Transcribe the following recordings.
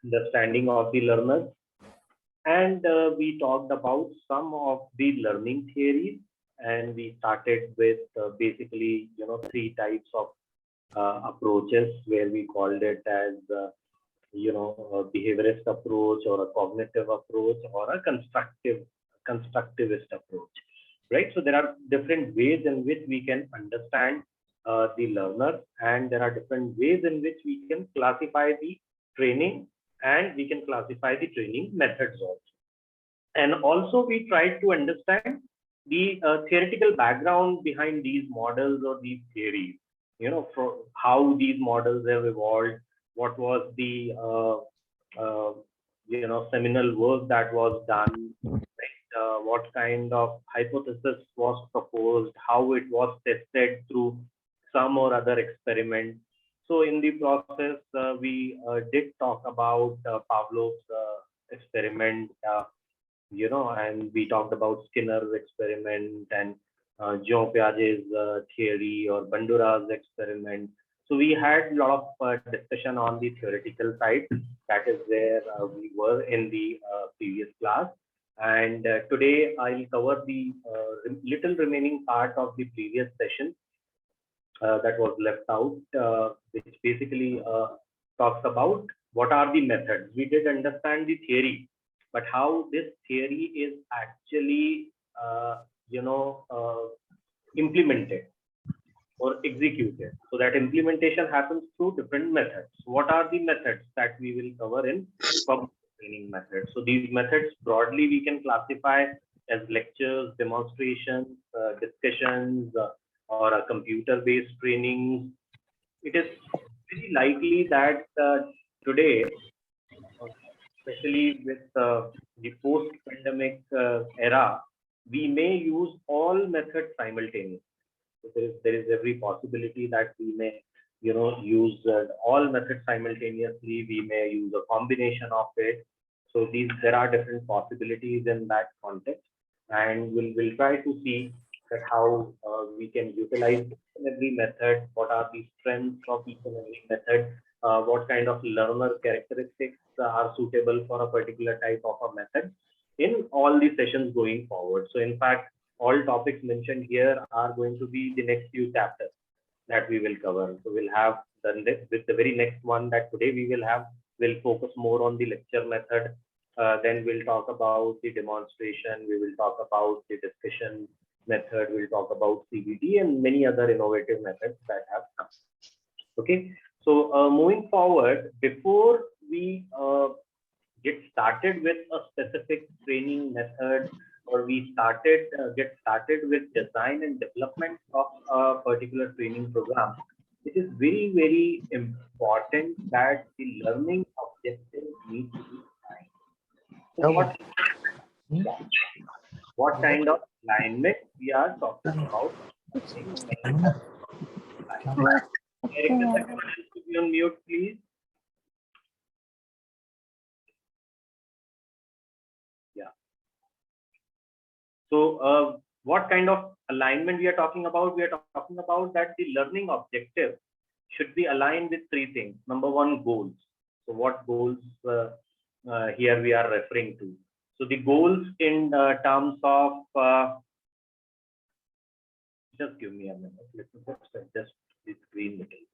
understanding of the learners, and we talked about some of the learning theories, and we started with basically three types of approaches where we called it as a behaviorist approach or a cognitive approach or a constructivist approach, right? So there are different ways in which we can understand the learner, and there are different ways in which we can classify the training, and we can classify the training methods also. And also we tried to understand the theoretical background behind these models or these theories, for how these models have evolved, what was the seminal work that was done, right? What kind of hypothesis was proposed, how it was tested through some or other experiment. So in the process, we did talk about Pavlov's experiment, and we talked about Skinner's experiment and Jean Piaget's theory or Bandura's experiment. So we had a lot of discussion on the theoretical side. That is where we were in the previous class. And today I'll cover the little remaining part of the previous session that was left out, which basically talks about what are the methods. We did understand the theory, but how this theory is actually, implemented or executed. So that implementation happens through different methods. What are the methods that we will cover in cognitive training methods? So these methods broadly we can classify as lectures, demonstrations, discussions, or a computer-based training. It is very likely that today, especially with the post-pandemic era, we may use all methods simultaneously. So there is every possibility that we may use all methods simultaneously. We may use a combination of it. So there are different possibilities in that context, and we'll try to see that how we can utilize each and every method. What are the strengths of each and every method? What kind of learner characteristics are suitable for a particular type of a method in all the sessions going forward. So in fact, all topics mentioned here are going to be the next few chapters that we will cover. So we'll have with the very next one that today we will have, we'll focus more on the lecture method. Then we'll talk about the demonstration. We will talk about the discussion method. We'll talk about CBT and many other innovative methods that have come. Okay. So moving forward, before we get started with a specific training method, or we get started with design and development of a particular training program, it is very, very important that the learning objectives need to be defined. So what kind of alignment we are talking about? Eric, could you unmute, please? Yeah. So what kind of alignment we are talking about? We are talking about that the learning objective should be aligned with three things. Number one, goals. So what goals here we are referring to? So the goals in terms of, just give me a minute. Let me just adjust the screen a little bit.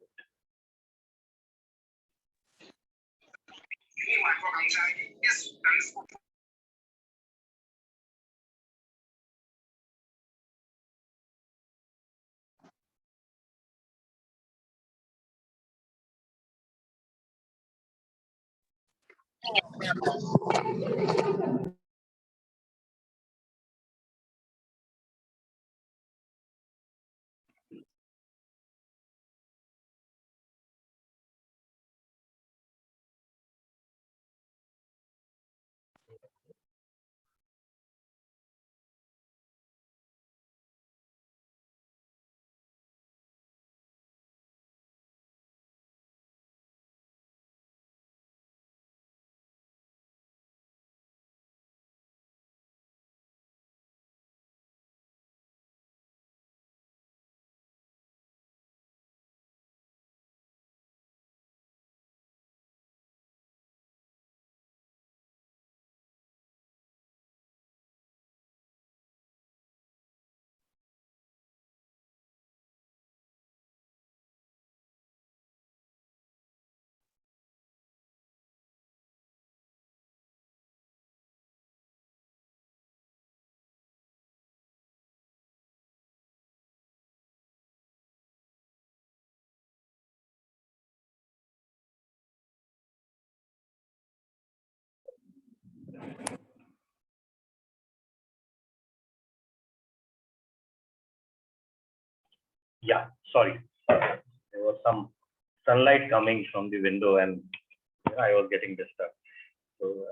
Yeah, sorry. There was some sunlight coming from the window and I was getting disturbed. So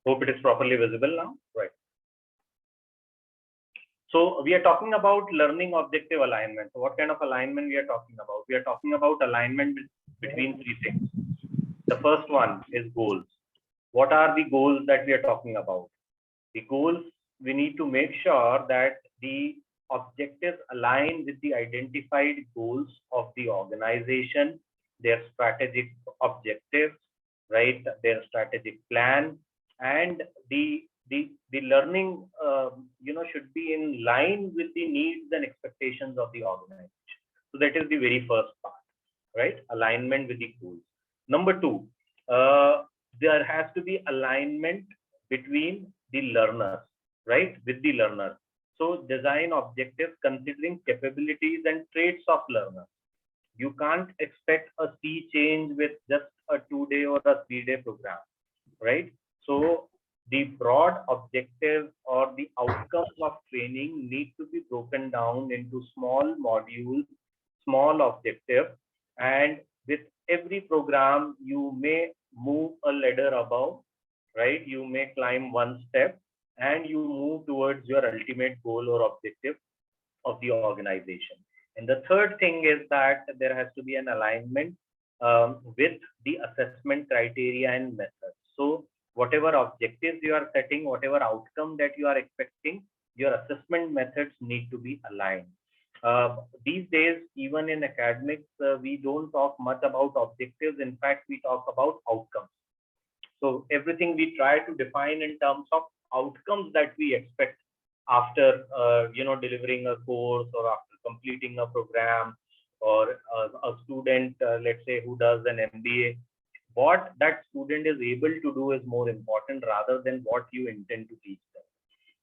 hope it is properly visible now. Right. So we are talking about learning objective alignment. So what kind of alignment we are talking about? We are talking about alignment between three things. The first one is goals. What are the goals that we are talking about? The goals, we need to make sure that the objectives align with the identified goals of the organization, their strategic objectives, right? Their strategic plan, and the learning, should be in line with the needs and expectations of the organization. So that is the very first part, right? Alignment with the goals. Number two, there has to be alignment between the learners, right? With the learners. So design objectives considering capabilities and traits of learners. You can't expect a sea change with just a 2-day or a 3-day program, right? So the broad objectives or the outcomes of training need to be broken down into small modules, small objectives, and with every program, you may move a ladder above, right? You may climb one step and you move towards your ultimate goal or objective of the organization. And the third thing is that there has to be an alignment with the assessment criteria and methods. So whatever objectives you are setting, whatever outcome that you are expecting, your assessment methods need to be aligned. These days, even in academics, we don't talk much about objectives. In fact, we talk about outcomes. So everything we try to define in terms of outcomes that we expect after delivering a course or after completing a program, or a student, let's say, who does an MBA. What that student is able to do is more important rather than what you intend to teach them,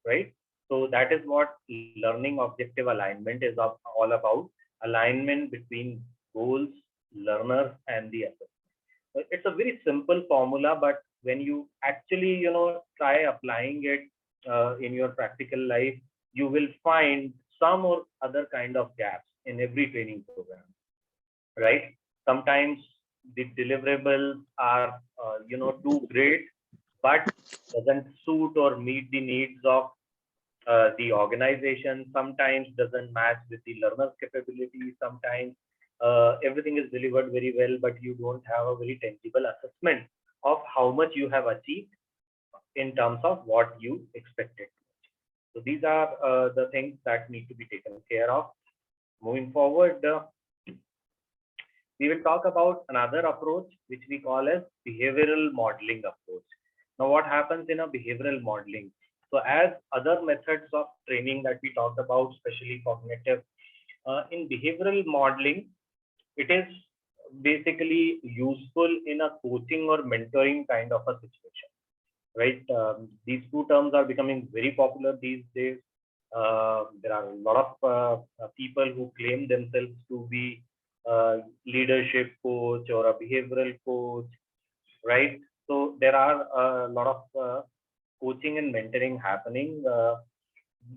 right? So that is what learning objective alignment is all about: alignment between goals, learners, and the assessment. It's a very simple formula, but when you actually try applying it in your practical life, you will find some or other kind of gaps in every training program, right? Sometimes the deliverables are too great, but doesn't suit or meet the needs of the organization. Sometimes doesn't match with the learner's capability. Sometimes everything is delivered very well, but you don't have a very tangible assessment of how much you have achieved in terms of what you expected. So these are the things that need to be taken care of. Moving forward, we will talk about another approach which we call as behavioral modeling approach. Now, what happens in a behavioral modeling? So as other methods of training that we talked about, especially cognitive, in behavioral modeling, it is basically useful in a coaching or mentoring kind of a situation, right? These two terms are becoming very popular these days. There are a lot of people who claim themselves to be leadership coach or a behavioral coach, right? So there are a lot of coaching and mentoring happening.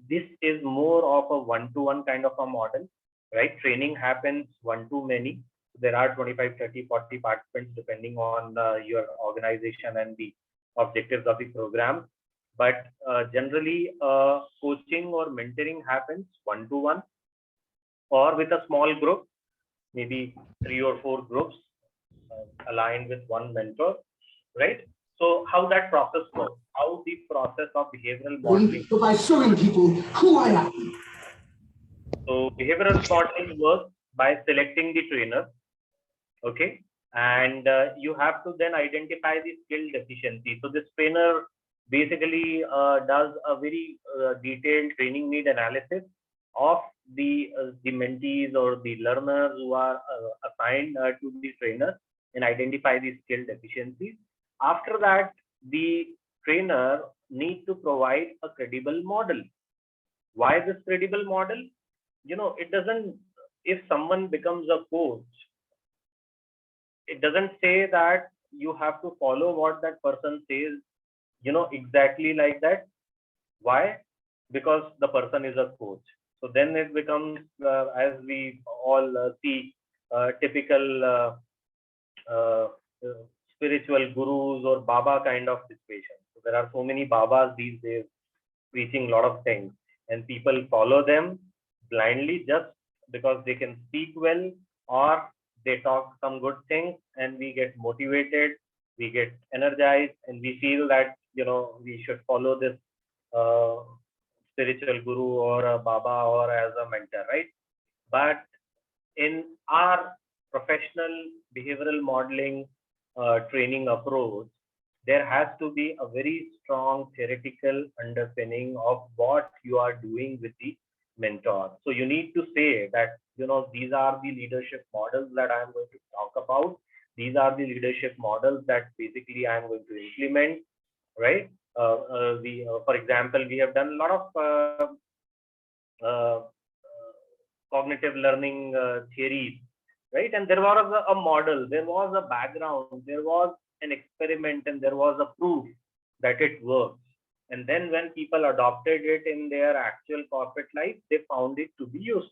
This is more of a one-to-one kind of a model, right? Training happens one-to-many. There are 25, 30, 40 participants depending on your organization and the objectives of the program. But generally, coaching or mentoring happens one-to-one or with a small group, maybe 3 or 4 groups aligned with one mentor, right? So how that process works, how the process of behavioral modeling. So by showing people who I am. So behavioral modeling works by selecting the trainer, okay? And you have to then identify the skill deficiency. So this trainer basically does a very detailed training need analysis of the mentees or the learners who are assigned to the trainer, and identify the skill deficiencies. After that, the trainer need to provide a credible model. Why this credible model? It doesn't, if someone becomes a coach, it doesn't say that you have to follow what that person says, exactly like that. Why? Because the person is a coach. So then it becomes, as we all see, typical uh, spiritual gurus or Baba kind of situation. So there are so many Babas these days preaching a lot of things, and people follow them blindly just because they can speak well, or they talk some good things, and we get motivated, we get energized, and we feel that we should follow this uh, spiritual guru or a Baba or as a mentor, right? But in our professional behavioral modeling training approach, there has to be a very strong theoretical underpinning of what you are doing with the mentor. So you need to say that, these are the leadership models that I am going to talk about. These are the leadership models that basically I am going to implement, right? For example, we have done a lot of cognitive learning theories, right? And there was a model, there was a background, there was an experiment, and there was a proof that it works. And then when people adopted it in their actual corporate life, they found it to be useful.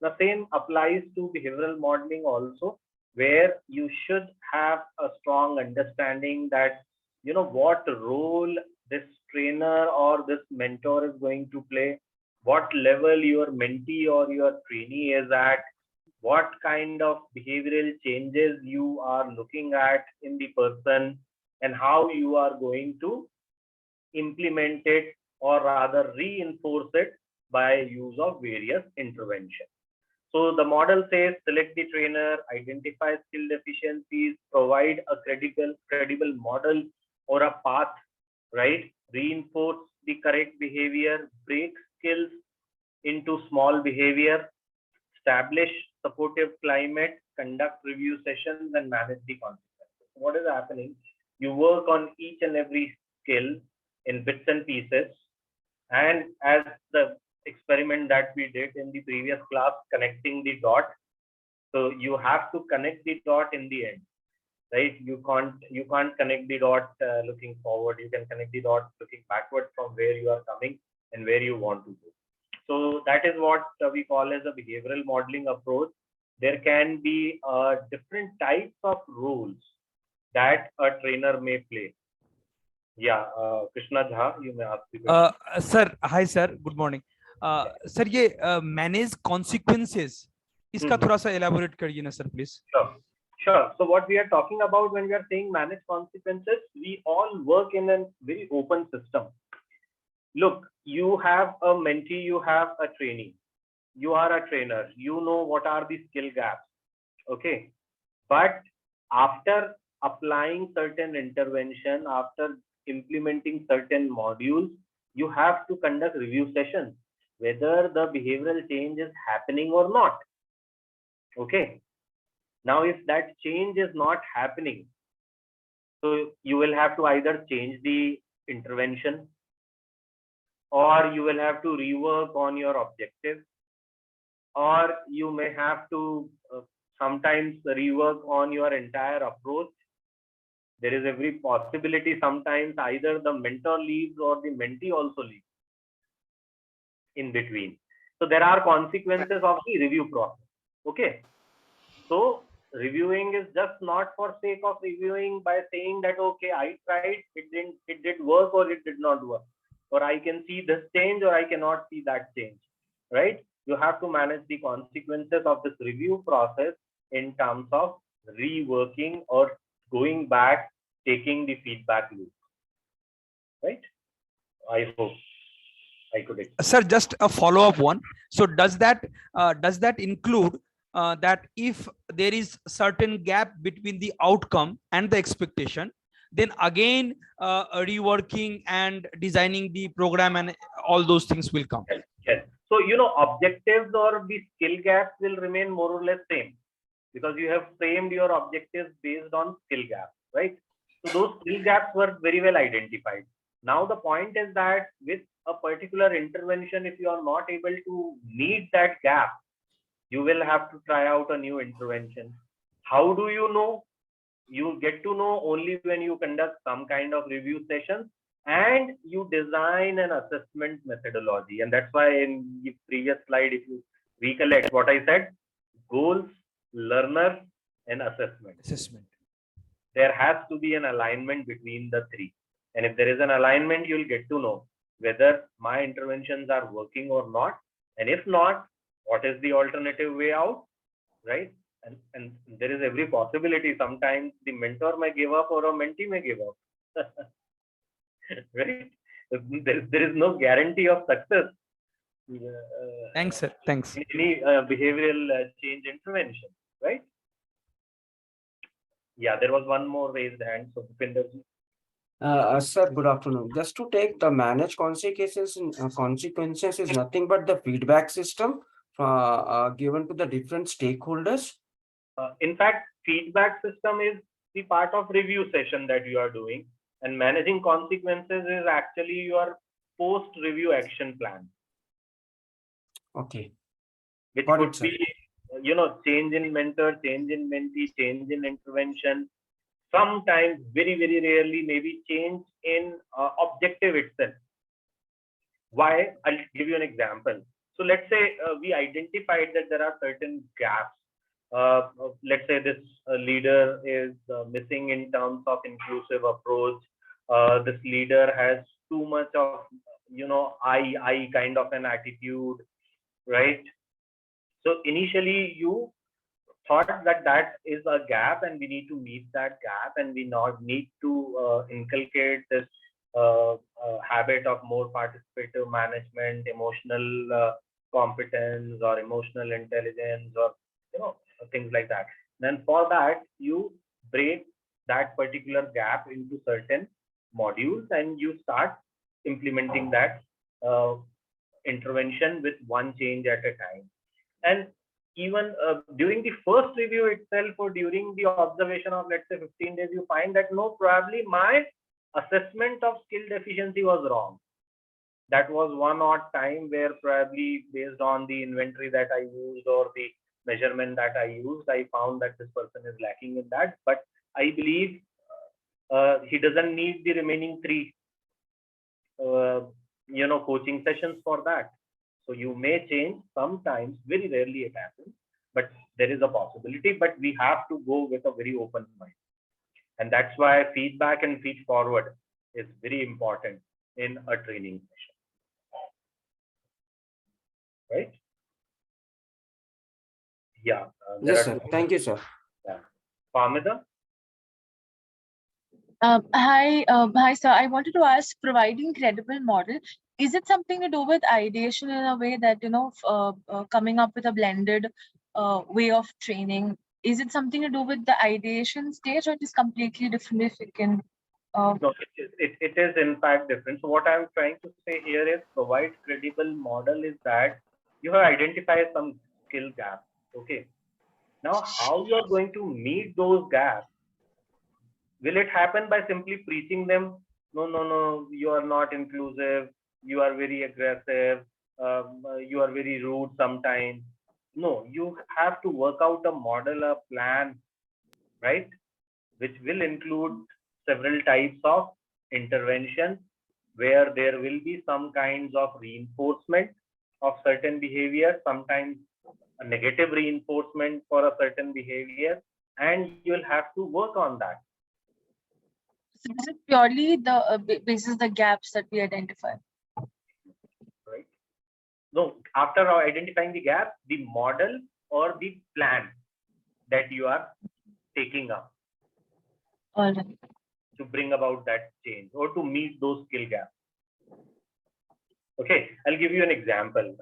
The same applies to behavioral modeling also, where you should have a strong understanding that what role this trainer or this mentor is going to play, what level your mentee or your trainee is at, what kind of behavioral changes you are looking at in the person, and how you are going to implement it, or rather reinforce it by use of various interventions. So the model says select the trainer, identify skill deficiencies, provide a credible model or a path, right? Reinforce the correct behavior, break skills into small behavior, establish supportive climate, conduct review sessions, and manage the consequences. What is happening? You work on each and every skill in bits and pieces, and as the experiment that we did in the previous class, connecting the dot. So you have to connect the dot in the end, right? You can't connect the dot looking forward. You can connect the dot looking backward from where you are coming and where you want to go. So that is what we call as a behavioral modeling approach. There can be different types of roles that a trainer may play. Yeah, Krishna Jha, you may ask the question. Sir, hi sir, good morning. Sir, ये manage consequences इसका थोड़ा सा elaborate करिए ना sir, please. Sure. So what we are talking about when we are saying manage consequences, we all work in a very open system. Look, you have a mentee, you have a trainee, you are a trainer, you know what are the skill gaps, okay? But after applying certain intervention, after implementing certain modules, you have to conduct review sessions, whether the behavioral change is happening or not, okay? Now, if that change is not happening, so you will have to either change the intervention, or you will have to rework on your objectives, or you may have to sometimes rework on your entire approach. There is every possibility sometimes either the mentor leaves or the mentee also leaves in between. So there are consequences of the review process. Okay. So reviewing is just not for sake of reviewing by saying that, okay, I tried, it did work or it did not work, or I can see this change or I cannot see that change, right? You have to manage the consequences of this review process in terms of reworking or going back, taking the feedback loop, right? I hope I could explain. Sir, just a follow-up one. So does that include that if there is certain gap between the outcome and the expectation, then again reworking and designing the program and all those things will come? Yes. So objectives or the skill gaps will remain more or less same, because you have framed your objectives based on skill gaps, right? So those skill gaps were very well identified. Now the point is that with a particular intervention, if you are not able to meet that gap, you will have to try out a new intervention. How do you know? You get to know only when you conduct some kind of review sessions and you design an assessment methodology. And that's why in the previous slide, if you recollect what I said, goals, learners, and assessment. Assessment. There has to be an alignment between the three. And if there is an alignment, you'll get to know whether my interventions are working or not. And if not, what is the alternative way out, right? And there is every possibility. Sometimes the mentor may give up or a mentee may give up. Right? There is no guarantee of success. Thanks, sir. Thanks. In any behavioral change intervention, right? Yeah, there was one more raised hand. So, Bhupinder ji. Sir, good afternoon. Just to take the managed consequences is nothing but the feedback system given to the different stakeholders. In fact, feedback system is the part of review session that you are doing, and managing consequences is actually your post-review action plan, Okay. which Got it, could sir. be, change in mentor, change in mentee, change in intervention. Sometimes, very, very rarely, maybe change in objective itself. Why? I'll give you an example. So let's say we identified that there are certain gaps. Let's say this leader is missing in terms of inclusive approach. This leader has too much of, I kind of an attitude, right? So initially you thought that that is a gap and we need to meet that gap, and we not need to inculcate this habit of more participative management, emotional competence or emotional intelligence, or things like that. Then for that you break that particular gap into certain modules and you start implementing that intervention with one change at a time. And even during the first review itself, or during the observation of, let's say, 15 days, you find that no, probably my assessment of skill deficiency was wrong. That was one odd time where probably based on the inventory that I used or the measurement that I used, I found that this person is lacking in that. But I believe he doesn't need the remaining three, coaching sessions for that. So you may change sometimes, very rarely it happens, but there is a possibility, but we have to go with a very open mind. And that's why feedback and feed forward is very important in a training session. Right? Yeah. Yes, sir. Thank you, sir. Yeah. Parmida? Hi, sir. I wanted to ask, providing credible model, is it something to do with ideation in a way that, coming up with a blended way of training? Is it something to do with the ideation stage, or it is completely different if you can? No, it is in fact different. So what I'm trying to say here is provide credible model is that you have identified some skill gaps. Okay. Now, how you are going to meet those gaps? Will it happen by simply preaching them? No, you are not inclusive. You are very aggressive. You are very rude sometimes. No, you have to work out a model, a plan, right? Which will include several types of intervention where there will be some kinds of reinforcement of certain behavior, sometimes a negative reinforcement for a certain behavior, and you'll have to work on that. So is it purely the basis the gaps that we identify? Right? No, after identifying the gap, the model or the plan that you are taking up All right. to bring about that change or to meet those skill gaps. Okay, I'll give you an example.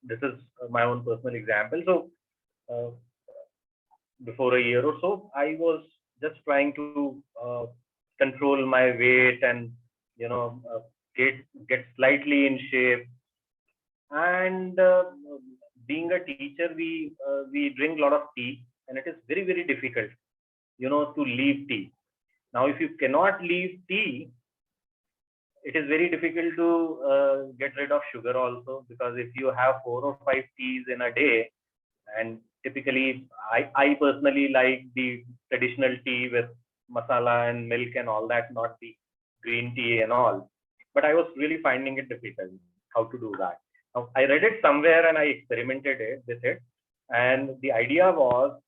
This is my own personal example. So before a year or so, I was just trying to control my weight and get slightly in shape. And being a teacher, we drink a lot of tea, and it is very, very difficult, to leave tea. Now, if you cannot leave tea, it is very difficult to get rid of sugar also, because if you have 4 or 5 teas in a day, and typically I personally like the traditional tea with masala and milk and all that, not the green tea and all. But I was really finding it difficult how to do that. Now, I read it somewhere and I experimented with it. And the idea was,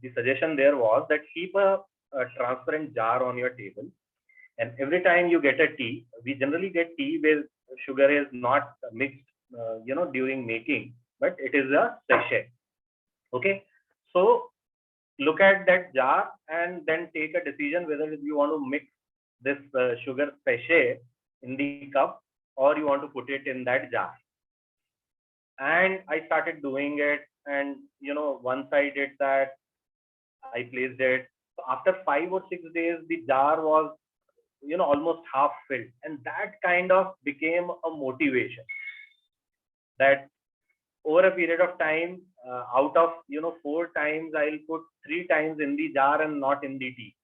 the suggestion there was that keep a transparent jar on your table. And every time you get a tea, we generally get tea where sugar is not mixed, during making, but it is a sachet. Okay. So look at that jar and then take a decision whether you want to mix this sugar sachet in the cup or you want to put it in that jar. And I started doing it, and once I did that, I placed it. So after 5 or 6 days, the jar was almost half filled, and that kind of became a motivation that over a period of time, out of 4 times, I'll put 3 times in the jar and not in the tea.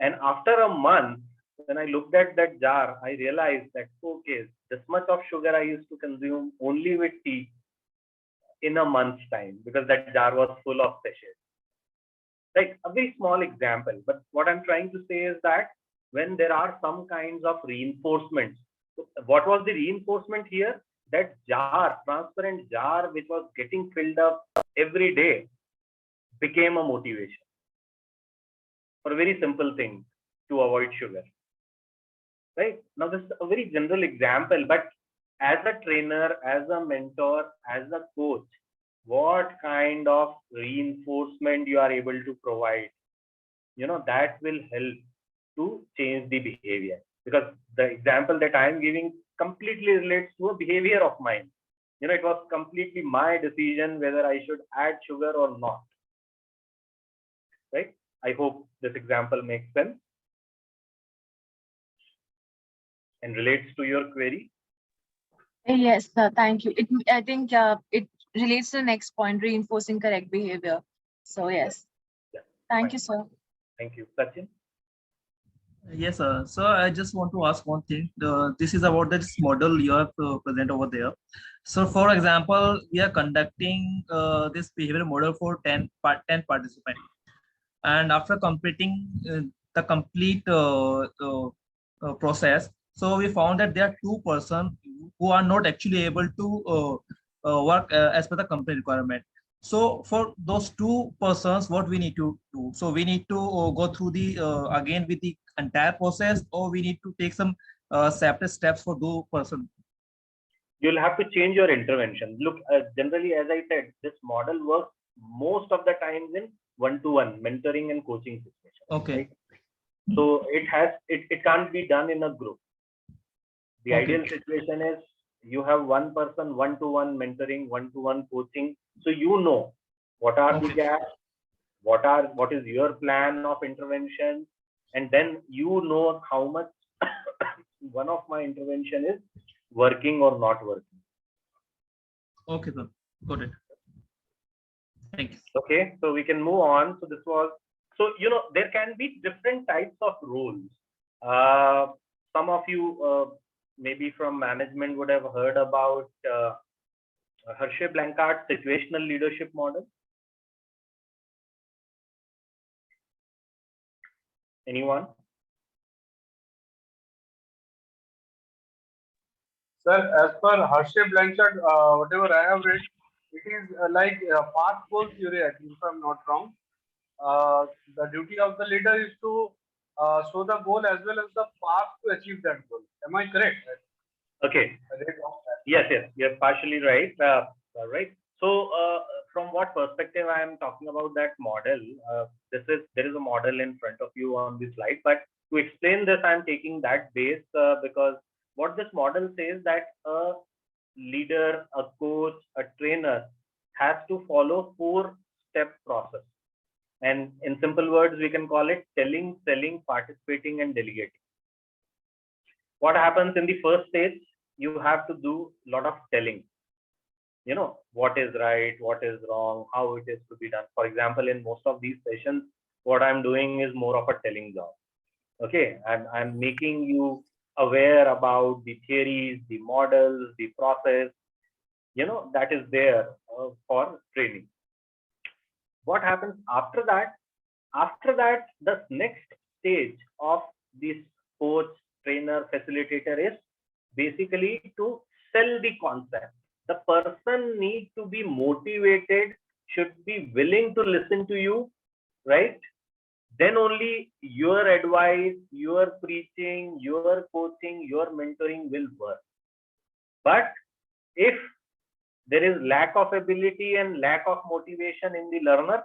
And after a month, when I looked at that jar, I realized that okay, this much of sugar I used to consume only with tea in a month's time, because that jar was full of sachets. Like a very small example, but what I'm trying to say is that when there are some kinds of reinforcements, what was the reinforcement here? That jar, transparent jar, which was getting filled up every day, became a motivation for a very simple thing, to avoid sugar. Right? Now, this is a very general example, but as a trainer, as a mentor, as a coach, what kind of reinforcement you are able to provide, that will help to change the behavior. Because the example that I am giving completely relates to a behavior of mine. It was completely my decision whether I should add sugar or not. Right? I hope this example makes sense and relates to your query. Yes, thank you. I think it relates to the next point, reinforcing correct behavior. So yes, Yeah, thank fine. you, sir. Thank you. Sachin? Yes, sir. So I just want to ask one thing. This is about this model you have present over there. So, for example, we are conducting this behavior model for 10 participants, and after completing the complete process, so we found that there are 2 persons who are not actually able to work as per the company requirement. So for those 2 persons, what we need to do? So we need to go through the again with the entire process, or we need to take some separate steps for those person. You'll have to change your intervention. Look, generally, as I said, this model works most of the times in one-to-one mentoring and coaching situation. Okay. Right? So it can't be done in a group. The Okay. ideal situation is you have one person, one-to-one mentoring, one-to-one coaching. So what are the Okay. gaps, what is your plan of intervention, and then how much one of my intervention is working or not working. Okay, sir. Got it. Thank you. Okay, so we can move on. So this was, there can be different types of roles. Some of you maybe from management would have heard about Hershey Blankard's situational leadership model. Anyone? Sir, as per Hershey Blanchard, whatever I have read, it is like path goal theory, I think, if I'm not wrong. The duty of the leader is to show the goal as well as the path to achieve that goal. Am I correct? Okay. Yes, you're partially right. Right. So, from what perspective I am talking about that model? There is a model in front of you on this slide, but to explain this, I'm taking that base because what this model says that a leader, a coach, a trainer has to follow 4-step process. And in simple words, we can call it telling, selling, participating, and delegating. What happens in the first stage? You have to do a lot of telling. What is right, what is wrong, how it is to be done. For example, in most of these sessions, what I'm doing is more of a telling job. Okay, I'm making you aware about the theories, the models, the process, that is there for training. What happens after that? After that, the next stage of this coach, trainer, facilitator is basically to sell the concept. The person needs to be motivated, should be willing to listen to you, right? Then only your advice, your preaching, your coaching, your mentoring will work. But if there is lack of ability and lack of motivation in the learner,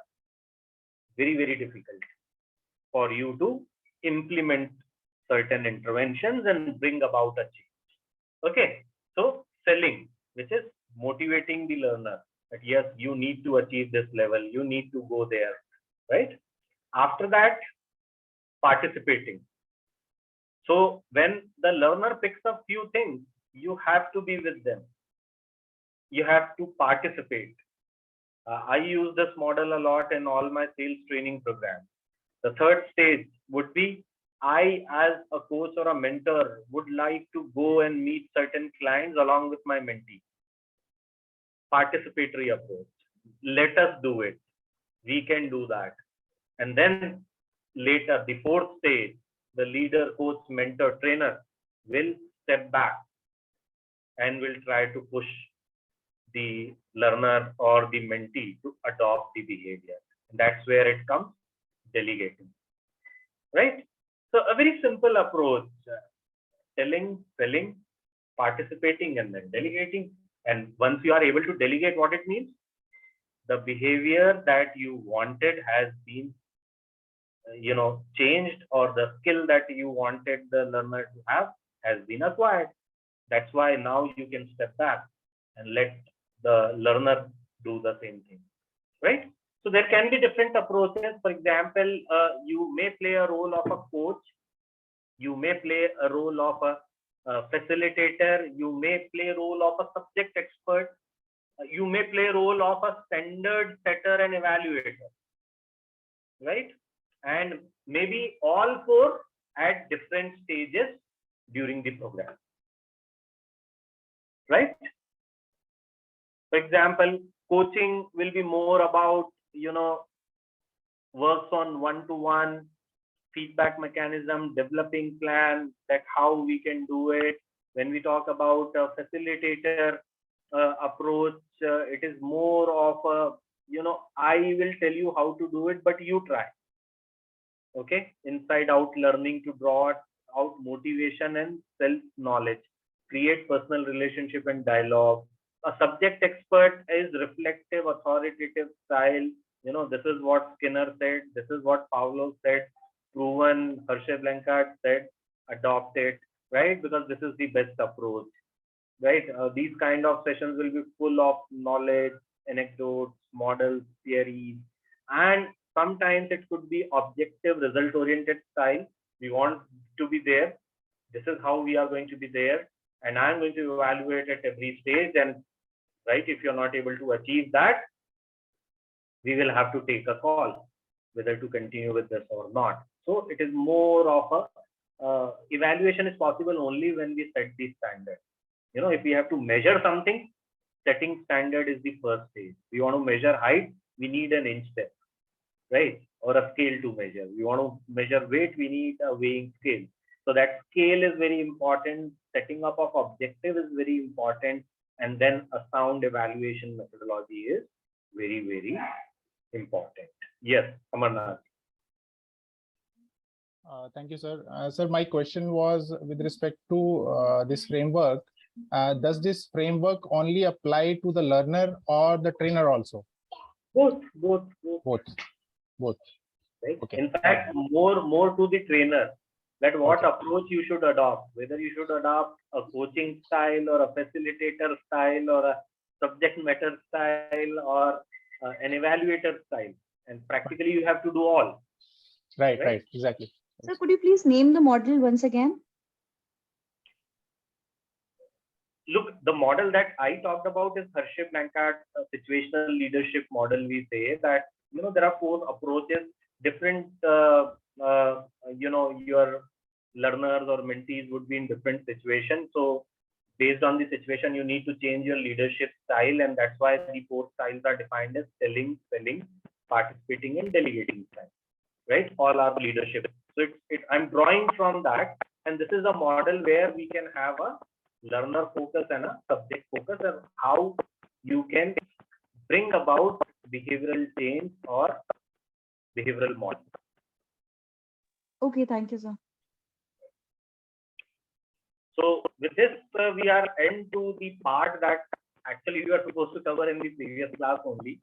very, very difficult for you to implement certain interventions and bring about a change. Okay, so selling, which is motivating the learner that yes, you need to achieve this level, you need to go there, right? After that, participating. So when the learner picks up few things, you have to be with them. You have to participate. I use this model a lot in all my sales training programs. The third stage would be I, as a coach or a mentor, would like to go and meet certain clients along with my mentee. Participatory approach. Let us do it. We can do that. And then later, the fourth stage, the leader, coach, mentor, trainer will step back and will try to push the learner or the mentee to adopt the behavior. And that's where it comes delegating, right? So a very simple approach, telling, selling, participating, and then delegating. And once you are able to delegate, what it means, the behavior that you wanted has been changed, or the skill that you wanted the learner to have has been acquired. That's why now you can step back and let the learner do the same thing, right? So there can be different approaches. For example, you may play a role of a coach, you may play a role of a facilitator, you may play a role of a subject expert, you may play a role of a standard setter and evaluator, right? And maybe all four at different stages during the program, right? For example, coaching will be more about, works on one-to-one feedback mechanism, developing plan, that how we can do it. When we talk about a facilitator approach, it is more of a, I will tell you how to do it, but you try. Okay, inside out learning to draw out motivation and self knowledge, create personal relationship and dialogue. A subject expert is reflective, authoritative style. This is what Skinner said, this is what Pavlov said, proven, Hershey Blanchard said, adopt it, right? Because this is the best approach, right? These kind of sessions will be full of knowledge, anecdotes, models, theories, and sometimes it could be objective, result oriented style. We want to be there. This is how we are going to be there. And I'm going to evaluate at every stage. And right, if you're not able to achieve that, we will have to take a call whether to continue with this or not. So it is more of a evaluation is possible only when we set the standard. If we have to measure something, setting standard is the first stage. We want to measure height, we need an inch step, right? Or a scale to measure. We want to measure weight, we need a weighing scale. So that scale is very important. Setting up of objective is very important. And then a sound evaluation methodology is very, very important. Yes, Amarnath. Thank you, sir. Sir, my question was with respect to this framework. Does this framework only apply to the learner or the trainer also? Both. Both. Right? Okay. In fact, more to the trainer, that what approach you should adopt, whether you should adopt a coaching style or a facilitator style or a subject matter style or an evaluator style. And practically you have to do all. Right, exactly. Sir, could you please name the model once again? Look, the model that I talked about is Hershey Blanchard situational leadership model. We say that, there are four approaches, different, your learners or mentees would be in different situations. So based on the situation, you need to change your leadership style. And that's why the four styles are defined as selling, participating, and delegating style, right? All are leadership. So I'm drawing from that. And this is a model where we can have a learner focus and a subject focus, and how you can bring about behavioral change or behavioral model. Okay, thank you, sir. So with this, we are end to the part that actually we are supposed to cover in the previous class only,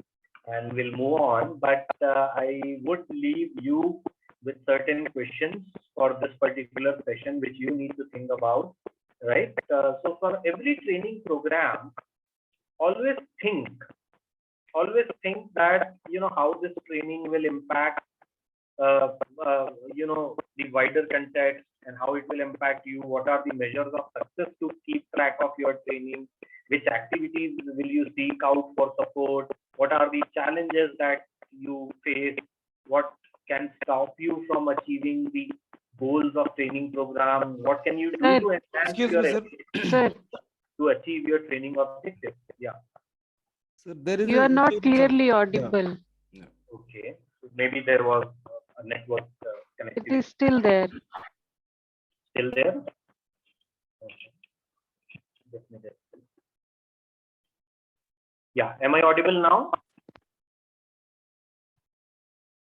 and we'll move on. But I would leave you with certain questions for this particular session, which you need to think about, right? So for every training program, always think that, how this training will impact, the wider context, and how it will impact you. What are the measures of success to keep track of your training? Which activities will you seek out for support? What are the challenges that you face? What can stop you from achieving the goals of training program? What can you do Sir. to enhance Excuse your me, sir. ability Sir, to achieve your training objectives? Yeah. sir, there is You a are not issue, sir. clearly Yeah. audible. Okay. So maybe there was a network It connectivity. is still there. Still there? Okay. Let me just see. Yeah. Am I audible now?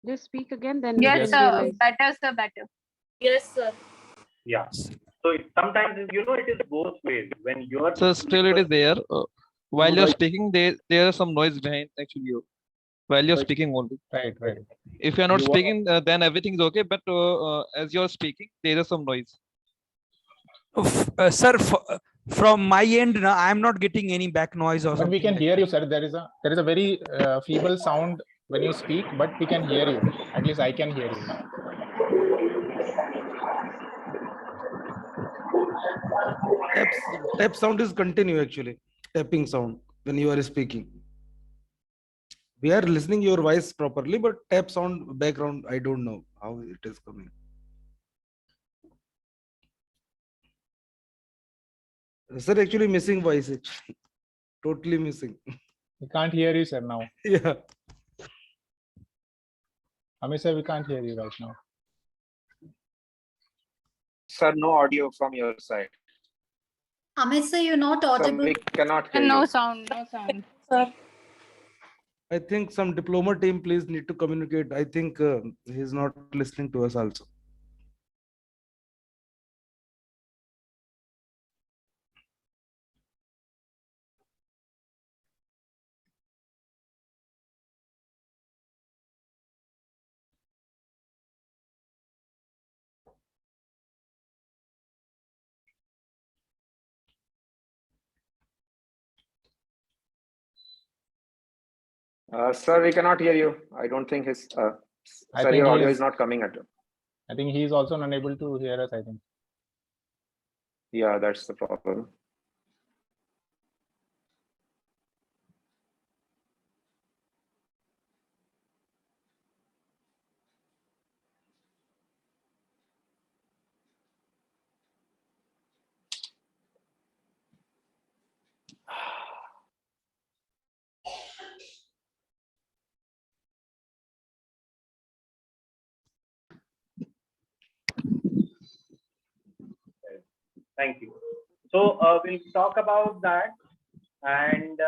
Just speak again, then we Yes, can sir. realize. Better, sir, better. Yes, sir. Yeah. So sometimes, it is both ways. When you are So still it is there. While you're speaking, there is some noise behind actually you. While you're speaking only. Right. If you're not You are- speaking, then everything is okay. But as you're speaking, there is some noise. Sir, from my end, I'm not getting any back noise or But something. we can like hear that. you, sir. There is a very feeble sound when you speak, but we can hear you. At least I can hear you now. Tap sound is continue actually. Tapping sound when you are speaking. We are listening your voice properly, but tap sound background, I don't know how it is coming. Sir, actually missing voice, actually. Totally missing. We can't hear you, sir, now. Yeah. Amit, sir, we can't hear you right now. Sir, no audio from your side. Amit, sir, you're not Sir, audible. we cannot hear No you. sound, no sound. Sir. I think some diploma team please need to communicate. I think he's not listening to us also. Sir, we cannot hear you. I don't think his I sir, think your he audio is- is not coming at all. I think he is also unable to hear us, I think. Yeah, that's the problem. Thank you. So we'll talk about that, and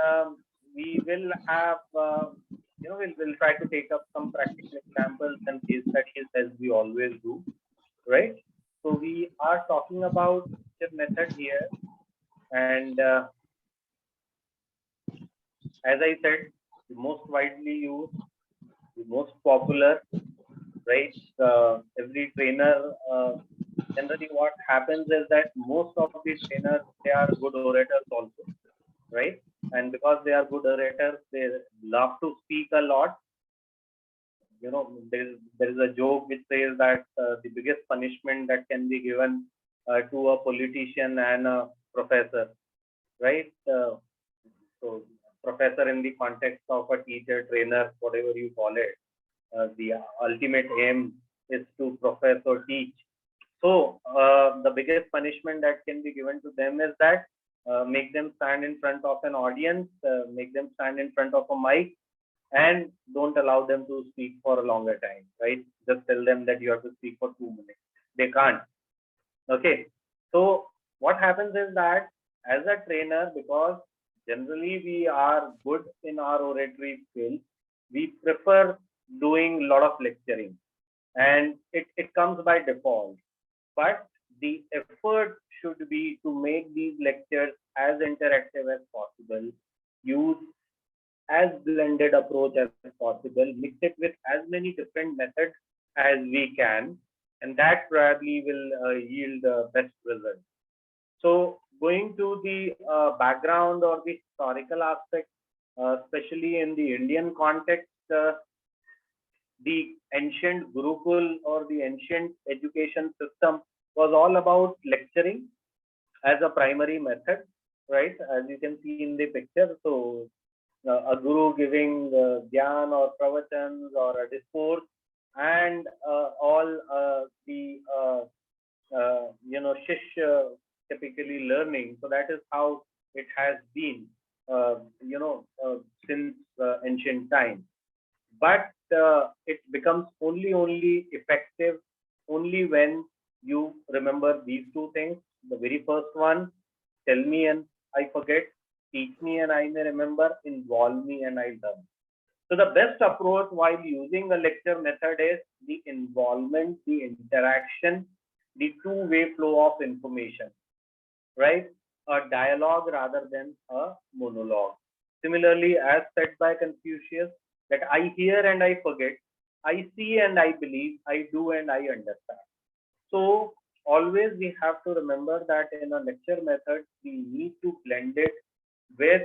we will have, we'll try to take up some practical examples and case studies as we always do, right? So we are talking about the method here, and as I said, the most widely used, the most popular, right? Every trainer, generally what happens is that most of the trainers, they are good orators also, right? And because they are good orators, they love to speak a lot. There is a joke which says that the biggest punishment that can be given to a politician and a professor, right? So professor in the context of a teacher, trainer, whatever you call it, the ultimate aim is to profess or teach. So the biggest punishment that can be given to them is that make them stand in front of an audience, make them stand in front of a mic, and don't allow them to speak for a longer time, right? Just tell them that you have to speak for 2 minutes. They can't. Okay. So what happens is that as a trainer, because generally we are good in our oratory skills, we prefer doing a lot of lecturing, and it comes by default. But the effort should be to make these lectures as interactive as possible, use as blended approach as possible, mix it with as many different methods as we can, and that probably will yield best results. So going to the background or the historical aspect, especially in the Indian context, the ancient Gurukul or the ancient education system was all about lecturing as a primary method, right? As you can see in the picture. So a guru giving dhyan or pravachans or a discourse, and all the shishya typically learning. So that is how it has been, since ancient times. But it becomes only effective only when you remember these two things. The very first one, tell me and I forget, teach me and I may remember, involve me and I learn. So the best approach while using a lecture method is the involvement, the interaction, the two-way flow of information, right? A dialogue rather than a monologue. Similarly, as said by Confucius, that I hear and I forget, I see and I believe, I do and I understand. So always we have to remember that in a lecture method, we need to blend it with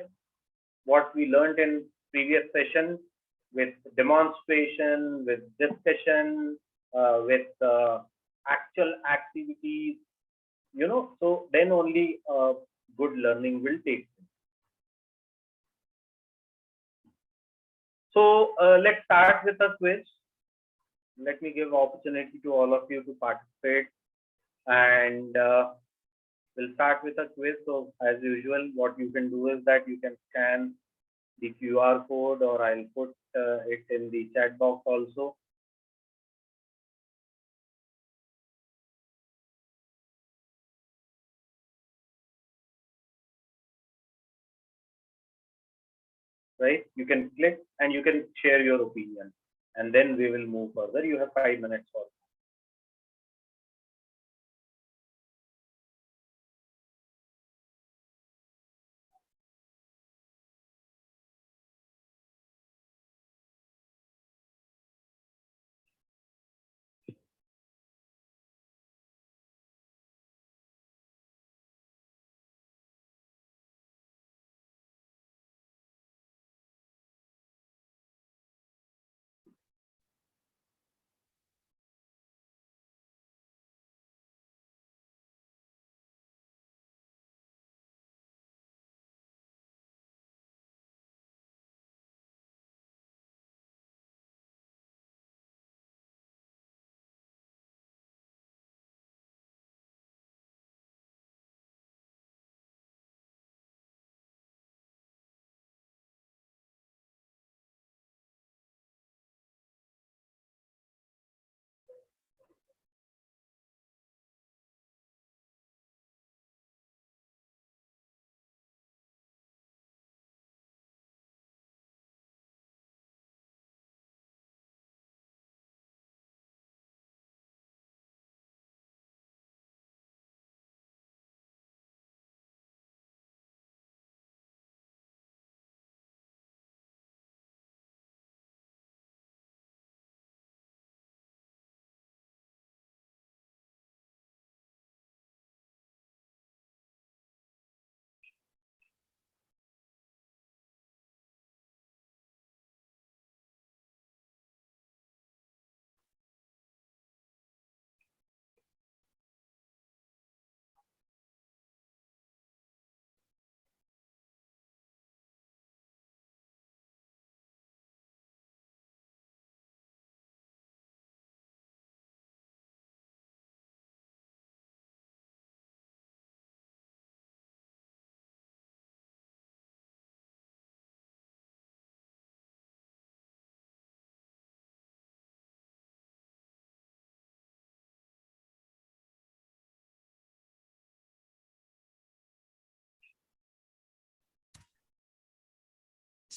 what we learned in previous session, with demonstration, with discussion, with actual activities, so then only good learning will take place. So let's start with a quiz. Let me give opportunity to all of you to participate, and we'll start with a quiz. So as usual, what you can do is that you can scan the QR code, or I'll put it in the chat box also. Right? You can click and you can share your opinion, and then we will move further. You have 5 minutes for it.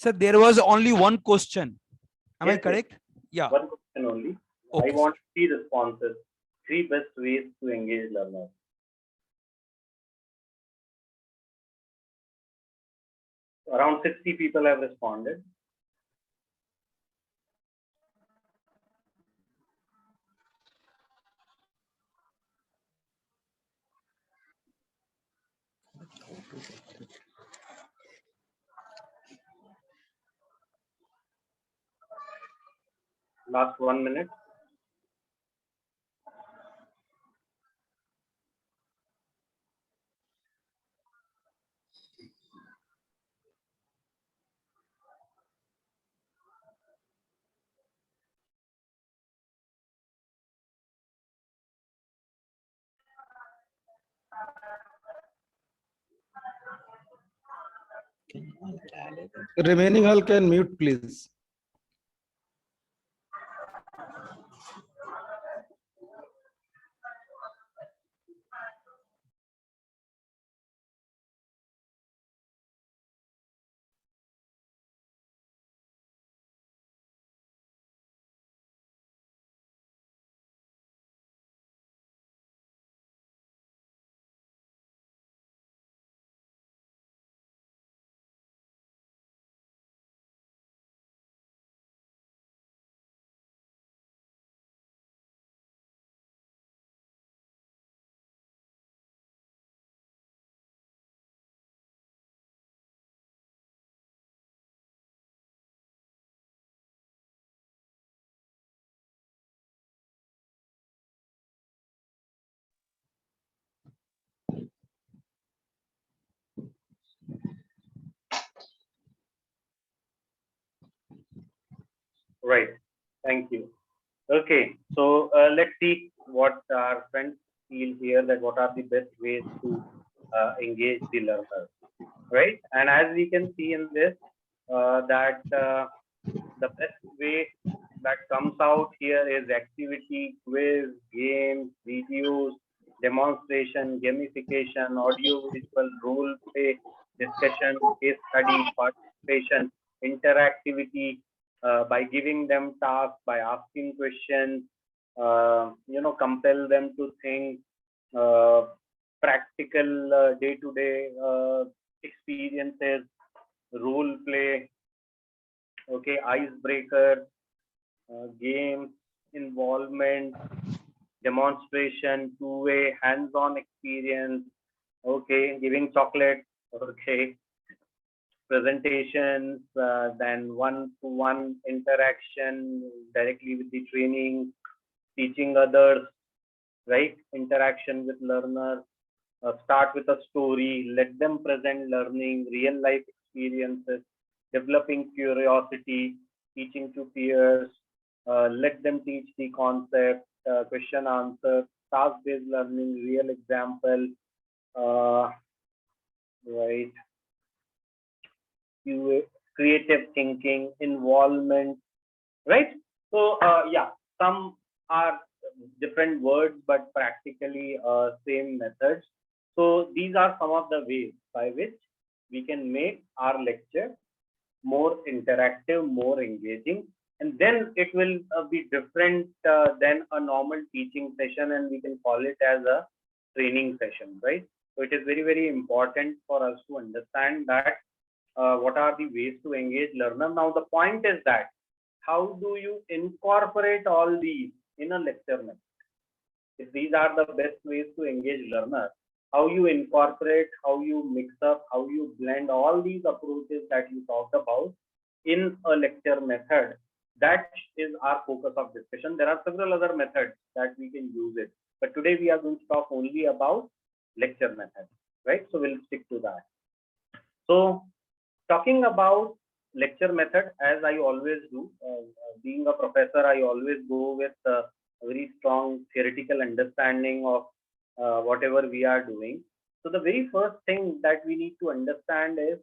Sir, there was only one question. Am I Yes, yes. correct? Yeah. One question only. Okay, I want 3 responses. 3 best ways to engage learners. Around 60 people have responded. Last 1 minute. Remaining all can mute, please. Right. Thank you. Okay. So let's see what our friends feel here, that what are the best ways to engage the learners. Right. And as we can see in this, that the best way that comes out here is activity, quiz, games, videos, demonstration, gamification, audio, visual, role play, discussion, case study, participation, interactivity, by giving them tasks, by asking questions, compel them to think, uh, practical day-to-day experiences, role play, okay, icebreaker, games, involvement, demonstration, two-way, hands-on experience, okay, giving chocolate, okay, presentations, then one-to-one interaction directly with the training, teaching others, right? Interaction with learners. Start with a story, let them present learning, real life experiences, developing curiosity, teaching to peers, let them teach the concept, question answer, task based learning, real example, right? Creative thinking, involvement, right? So, yeah, some are different words, but practically same methods. So these are some of the ways by which we can make our lecture more interactive, more engaging, and then it will be different than a normal teaching session, and we can call it as a training session, right? So it is very, very important for us to understand that what are the ways to engage learner. Now the point is that how do you incorporate all these in a lecture method? If these are the best ways to engage learner, how you incorporate, how you mix up, how you blend all these approaches that you talked about in a lecture method, that is our focus of discussion. There are several other methods that we can use it, but today we are going to talk only about lecture method, right? So we'll stick to that. So talking about lecture method, as I always do, being a professor, I always go with a very strong theoretical understanding of whatever we are doing. So the very first thing that we need to understand is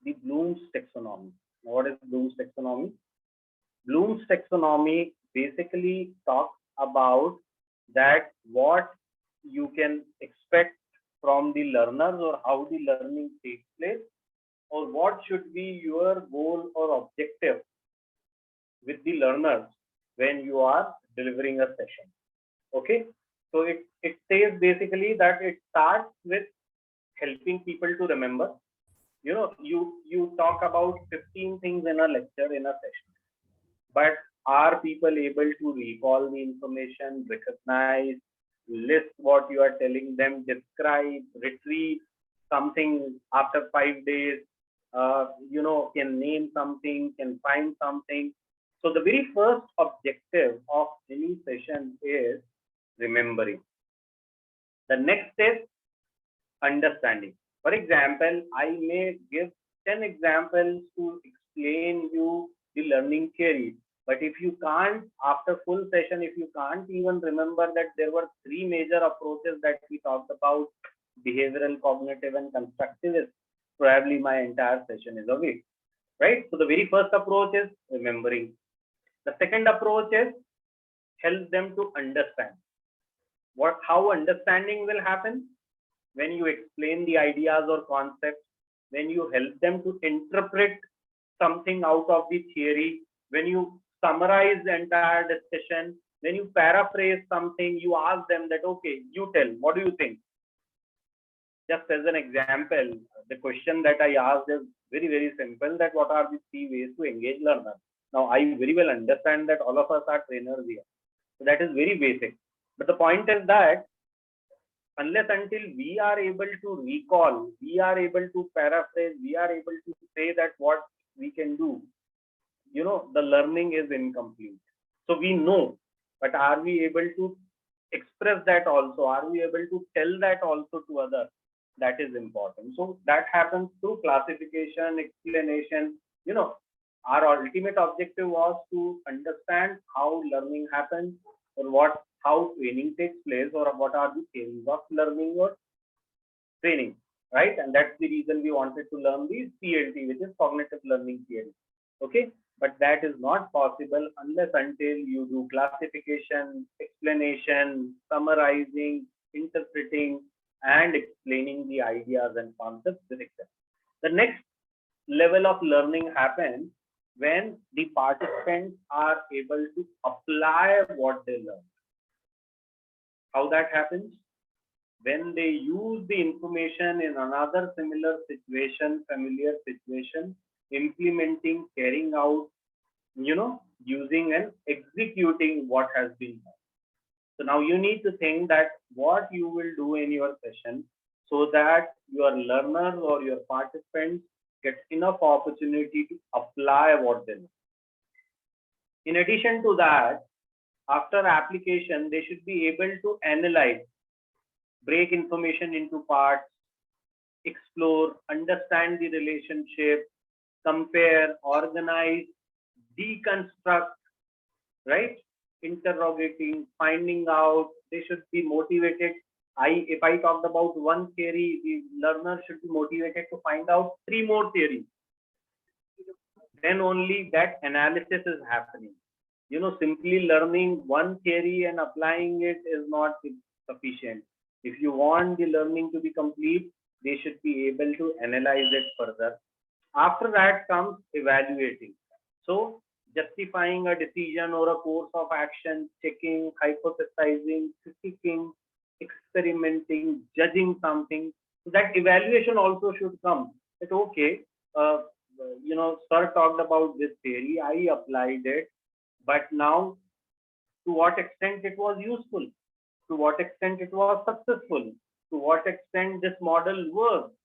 the Bloom's taxonomy. What is Bloom's taxonomy? Bloom's taxonomy basically talks about that what you can expect from the learners or how the learning takes place or what should be your goal or objective with the learners when you are delivering a session. Okay, so it says basically that it starts with helping people to remember. You talk about 15 things in a lecture, in a session, but are people able to recall the information, recognize, list what you are telling them, describe, retrieve something after 5 days, can name something, can find something. So the very first objective of any session is remembering. The next is understanding. For example, I may give 10 examples to explain you the learning theory. But if you can't, after full session, if you can't even remember that there were three major approaches that we talked about, behavioral, cognitive, and constructivist, probably my entire session is away, right? So the very first approach is remembering. The second approach is help them to understand. How understanding will happen? When you explain the ideas or concepts, when you help them to interpret something out of the theory, when you summarize the entire discussion, when you paraphrase something, you ask them that, okay, you tell, what do you think? Just as an example, the question that I asked is very, very simple, that what are the three ways to engage learners? Now, I very well understand that all of us are trainers here. So that is very basic. But the point is that unless until we are able to recall, we are able to paraphrase, we are able to say that what we can do, the learning is incomplete. So we know, but are we able to express that also? Are we able to tell that also to others? That is important. So that happens through classification, explanation. Our ultimate objective was to understand how learning happens, or how training takes place, or what are the theories of learning or training, right? And that's the reason we wanted to learn the CLT, which is cognitive learning theory. Okay, but that is not possible unless until you do classification, explanation, summarizing, interpreting, and explaining the ideas and concepts with example. The next level of learning happens when the participants are able to apply what they learn. How that happens? When they use the information in another similar situation, familiar situation, implementing, carrying out, using and executing what has been done. So now you need to think that what you will do in your session so that your learners or your participants get enough opportunity to apply what they know. In addition to that, after application, they should be able to analyze, break information into parts, explore, understand the relationship, compare, organize, deconstruct, right? Interrogating, finding out. They should be motivated. If I talked about one theory, the learner should be motivated to find out three more theories. Then only that analysis is happening. Simply learning one theory and applying it is not sufficient. If you want the learning to be complete, they should be able to analyze it further. After that comes evaluating. So justifying a decision or a course of action, checking, hypothesizing, critiquing, experimenting, judging something. So that evaluation also should come. That okay, sir talked about this theory, I applied it, but now to what extent it was useful, to what extent it was successful, to what extent this model worked.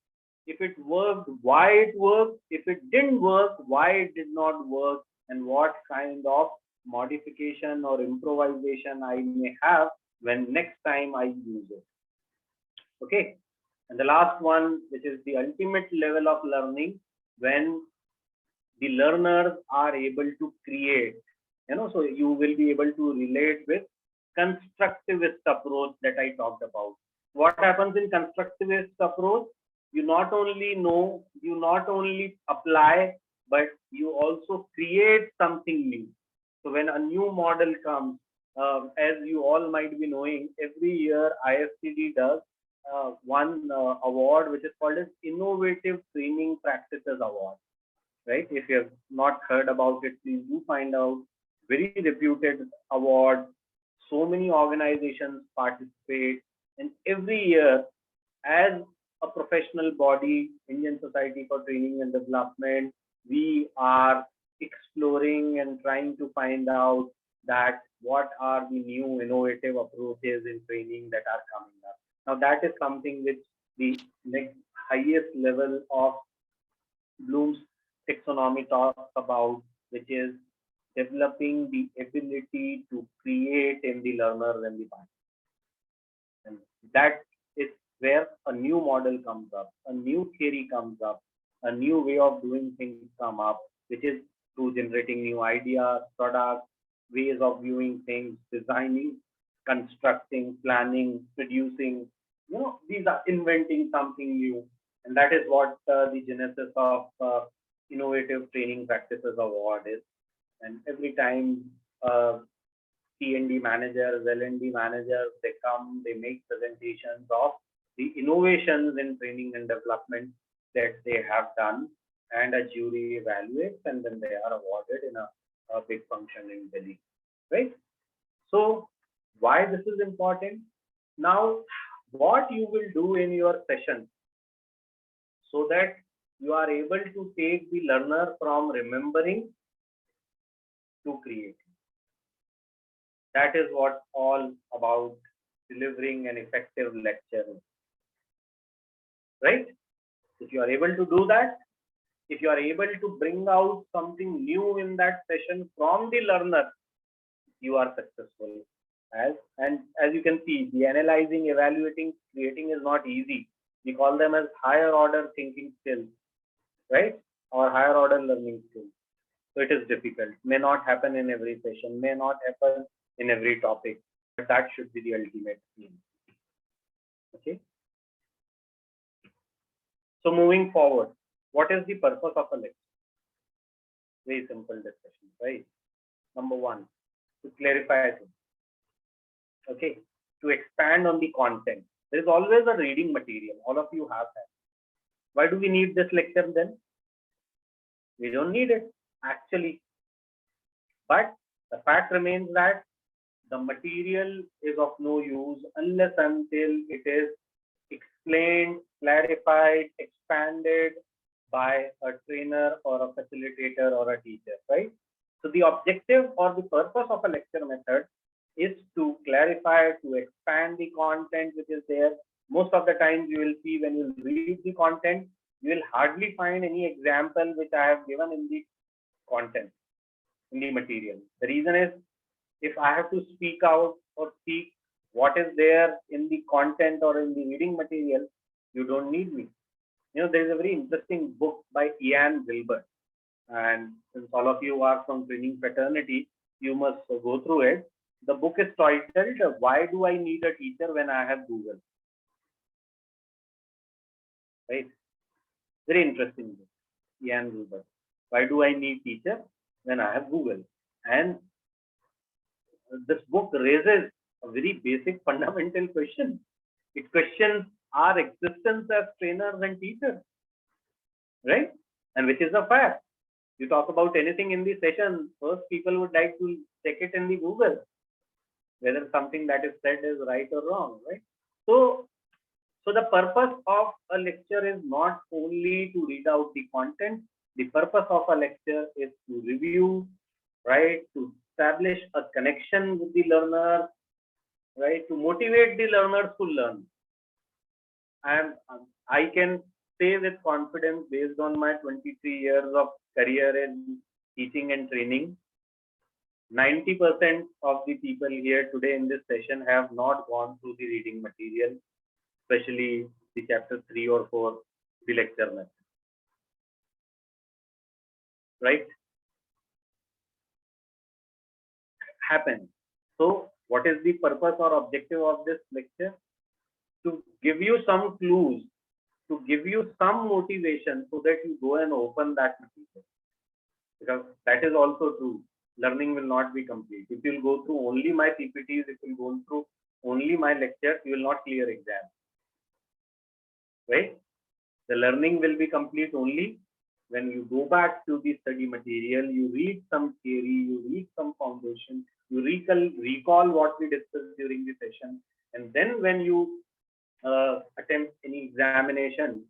If it worked, why it worked. If it didn't work, why it did not work, and what kind of modification or improvisation I may have when next time I use it. Okay. And the last one, which is the ultimate level of learning, when the learners are able to create, so you will be able to relate with constructivist approach that I talked about. What happens in constructivist approach? You not only know, you not only apply, but you also create something new. So when a new model comes, as you all might be knowing, every year ISCD does one award which is called as Innovative Training Practices Award. Right? If you have not heard about it, please do find out. Very reputed award. So many organizations participate, and every year, as a professional body, Indian Society for Training and Development, we are exploring and trying to find out that what are the new innovative approaches in training that are coming up. Now that is something which the next highest level of Bloom's taxonomy talks about, which is developing the ability to create in the learner and the participant. And that is where a new model comes up, a new theory comes up, a new way of doing things come up, which is through generating new ideas, products, ways of viewing things, designing, constructing, planning, producing. These are inventing something new. And that is what the genesis of Innovative Training Practices Award is. And every time T&D managers, L&D managers, they come, they make presentations of the innovations in training and development that they have done, and a jury evaluates, and then they are awarded in a big function in Delhi, right? So why this is important? Now, what you will do in your session so that you are able to take the learner from remembering to creating. That is what all about delivering an effective lecture, right? If you are able to do that, if you are able to bring out something new in that session from the learner, you are successful. And as you can see, the analyzing, evaluating, creating is not easy. We call them as higher order thinking skills, right? Or higher order learning skills. So it is difficult. May not happen in every session, may not happen in every topic, but that should be the ultimate aim. Okay. So moving forward, what is the purpose of a lecture? Very simple discussion, right? Number one, to clarify things. Okay, to expand on the content. There is always a reading material. All of you have that. Why do we need this lecture then? We don't need it, actually. But the fact remains that the material is of no use unless until it is explained, clarified, expanded by a trainer or a facilitator or a teacher, right? So the objective or the purpose of a lecture method is to clarify, to expand the content which is there. Most of the times you will see when you read the content, you will hardly find any example which I have given in the content, in the material. The reason is, if I have to speak out or speak what is there in the content or in the reading material, you don't need me. There is a very interesting book by Ian Wilbur. And since all of you are from training fraternity, you must go through it. The book is titled, Why Do I Need a Teacher When I Have Google? Right? Very interesting book, Ian Wilbur. Why do I need teacher when I have Google? And this book raises a very basic fundamental question. It questions our existence as trainers and teachers, right? And which is a fact. You talk about anything in the session, first people would like to check it in the Google, whether something that is said is right or wrong, right? So the purpose of a lecture is not only to read out the content. The purpose of a lecture is to review, right? To establish a connection with the learner, right? To motivate the learners to learn. And I can say with confidence, based on my 23 years of career in teaching and training, 90% of the people here today in this session have not gone through the reading material, especially the chapter 3 or 4, the lecture method. Right? Happens. So what is the purpose or objective of this lecture? To give you some clues, to give you some motivation so that you go and open that material. Because that is also true. Learning will not be complete. If you will go through only my PPTs, if you will go through only my lectures, you will not clear exam. right? The learning will be complete only when you go back to the study material, you read some theory, you read some foundation, you recall what we discussed during the session, and then when you attempt any examination,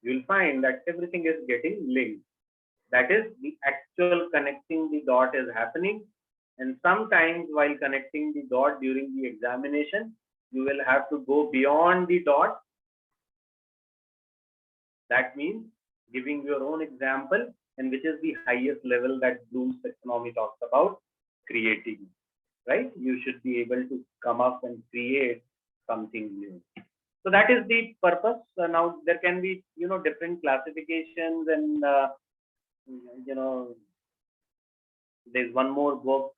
you'll find that everything is getting linked. That is, the actual connecting the dot is happening. And sometimes while connecting the dot during the examination, you will have to go beyond the dot. That means giving your own example, and which is the highest level that Bloom's taxonomy talks about, creating, right? You should be able to come up and create something new. So that is the purpose. Now there can be, different classifications, and there's one more book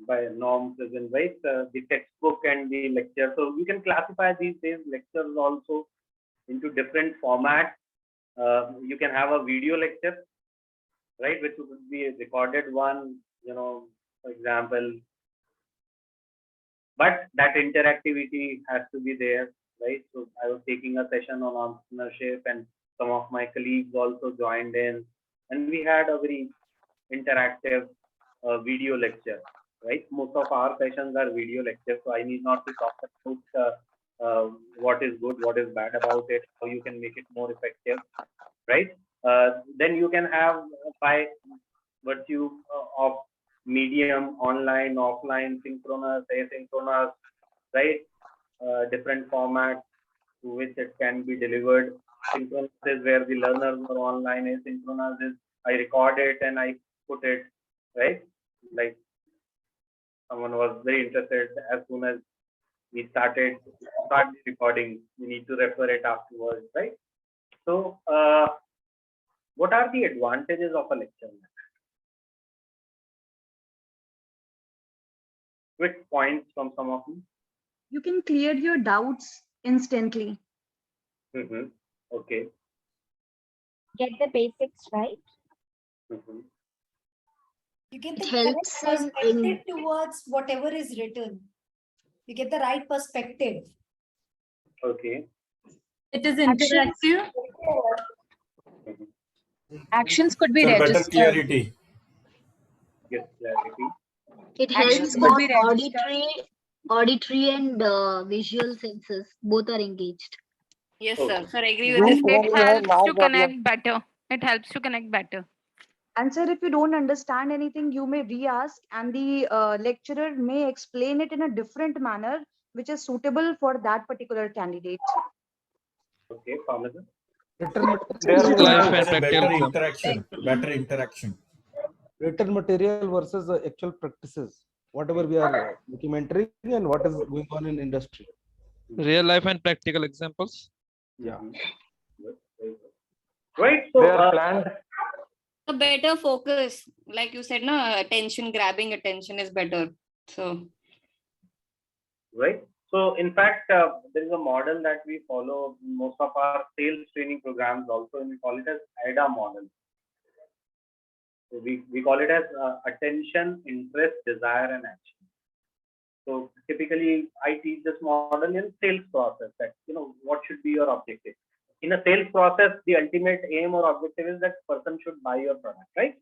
by Norm Prison, right? The textbook and the lecture. So you can classify these days lectures also into different formats. You can have a video lecture, right, which would be a recorded one, for example. But that interactivity has to be there, right? So I was taking a session on entrepreneurship, and some of my colleagues also joined in, and we had a very interactive video lecture, right? Most of our sessions are video lectures, so I need not to talk about what is good, what is bad about it, how you can make it more effective, right? Then you can have, by virtue of medium, online, offline, synchronous, asynchronous, right? Different formats to which it can be delivered. Synchronous is where the learners are online. Asynchronous is I record it and I put it, right? Like someone was very interested, as soon as we start the recording, we need to refer it afterwards, right? So what are the advantages of a lecture? Quick points from some of you. You can clear your doubts instantly. Okay. Get the basics right. You get the It correct helps perspective towards whatever is written. You get the right perspective. Okay. It is interactive. Actions could be Sir, better registered. clarity. Yes, clarity. It Actions helps could both be registered. auditory and visual senses. Both are engaged. Yes, Okay. sir. Sir, I agree with this. It helps to connect better. It helps to connect better. And sir, if you don't understand anything, you may re-ask, and the lecturer may explain it in a different manner, which is suitable for that particular candidate. Okay, Parmesan. Life and practical Better example. interaction. Better interaction. Written material versus the actual practices, whatever we are documenting and what is going on in industry. Real life and practical examples. Yeah. Right. So They are planned. A better focus, like you said, no, grabbing attention is better. So, right. So in fact, there is a model that we follow in most of our sales training programs also, and we call it as AIDA model. So we call it as attention, interest, desire, and action. So typically, I teach this model in sales process. That what should be your objective in a sales process. The ultimate aim or objective is that person should buy your product, right?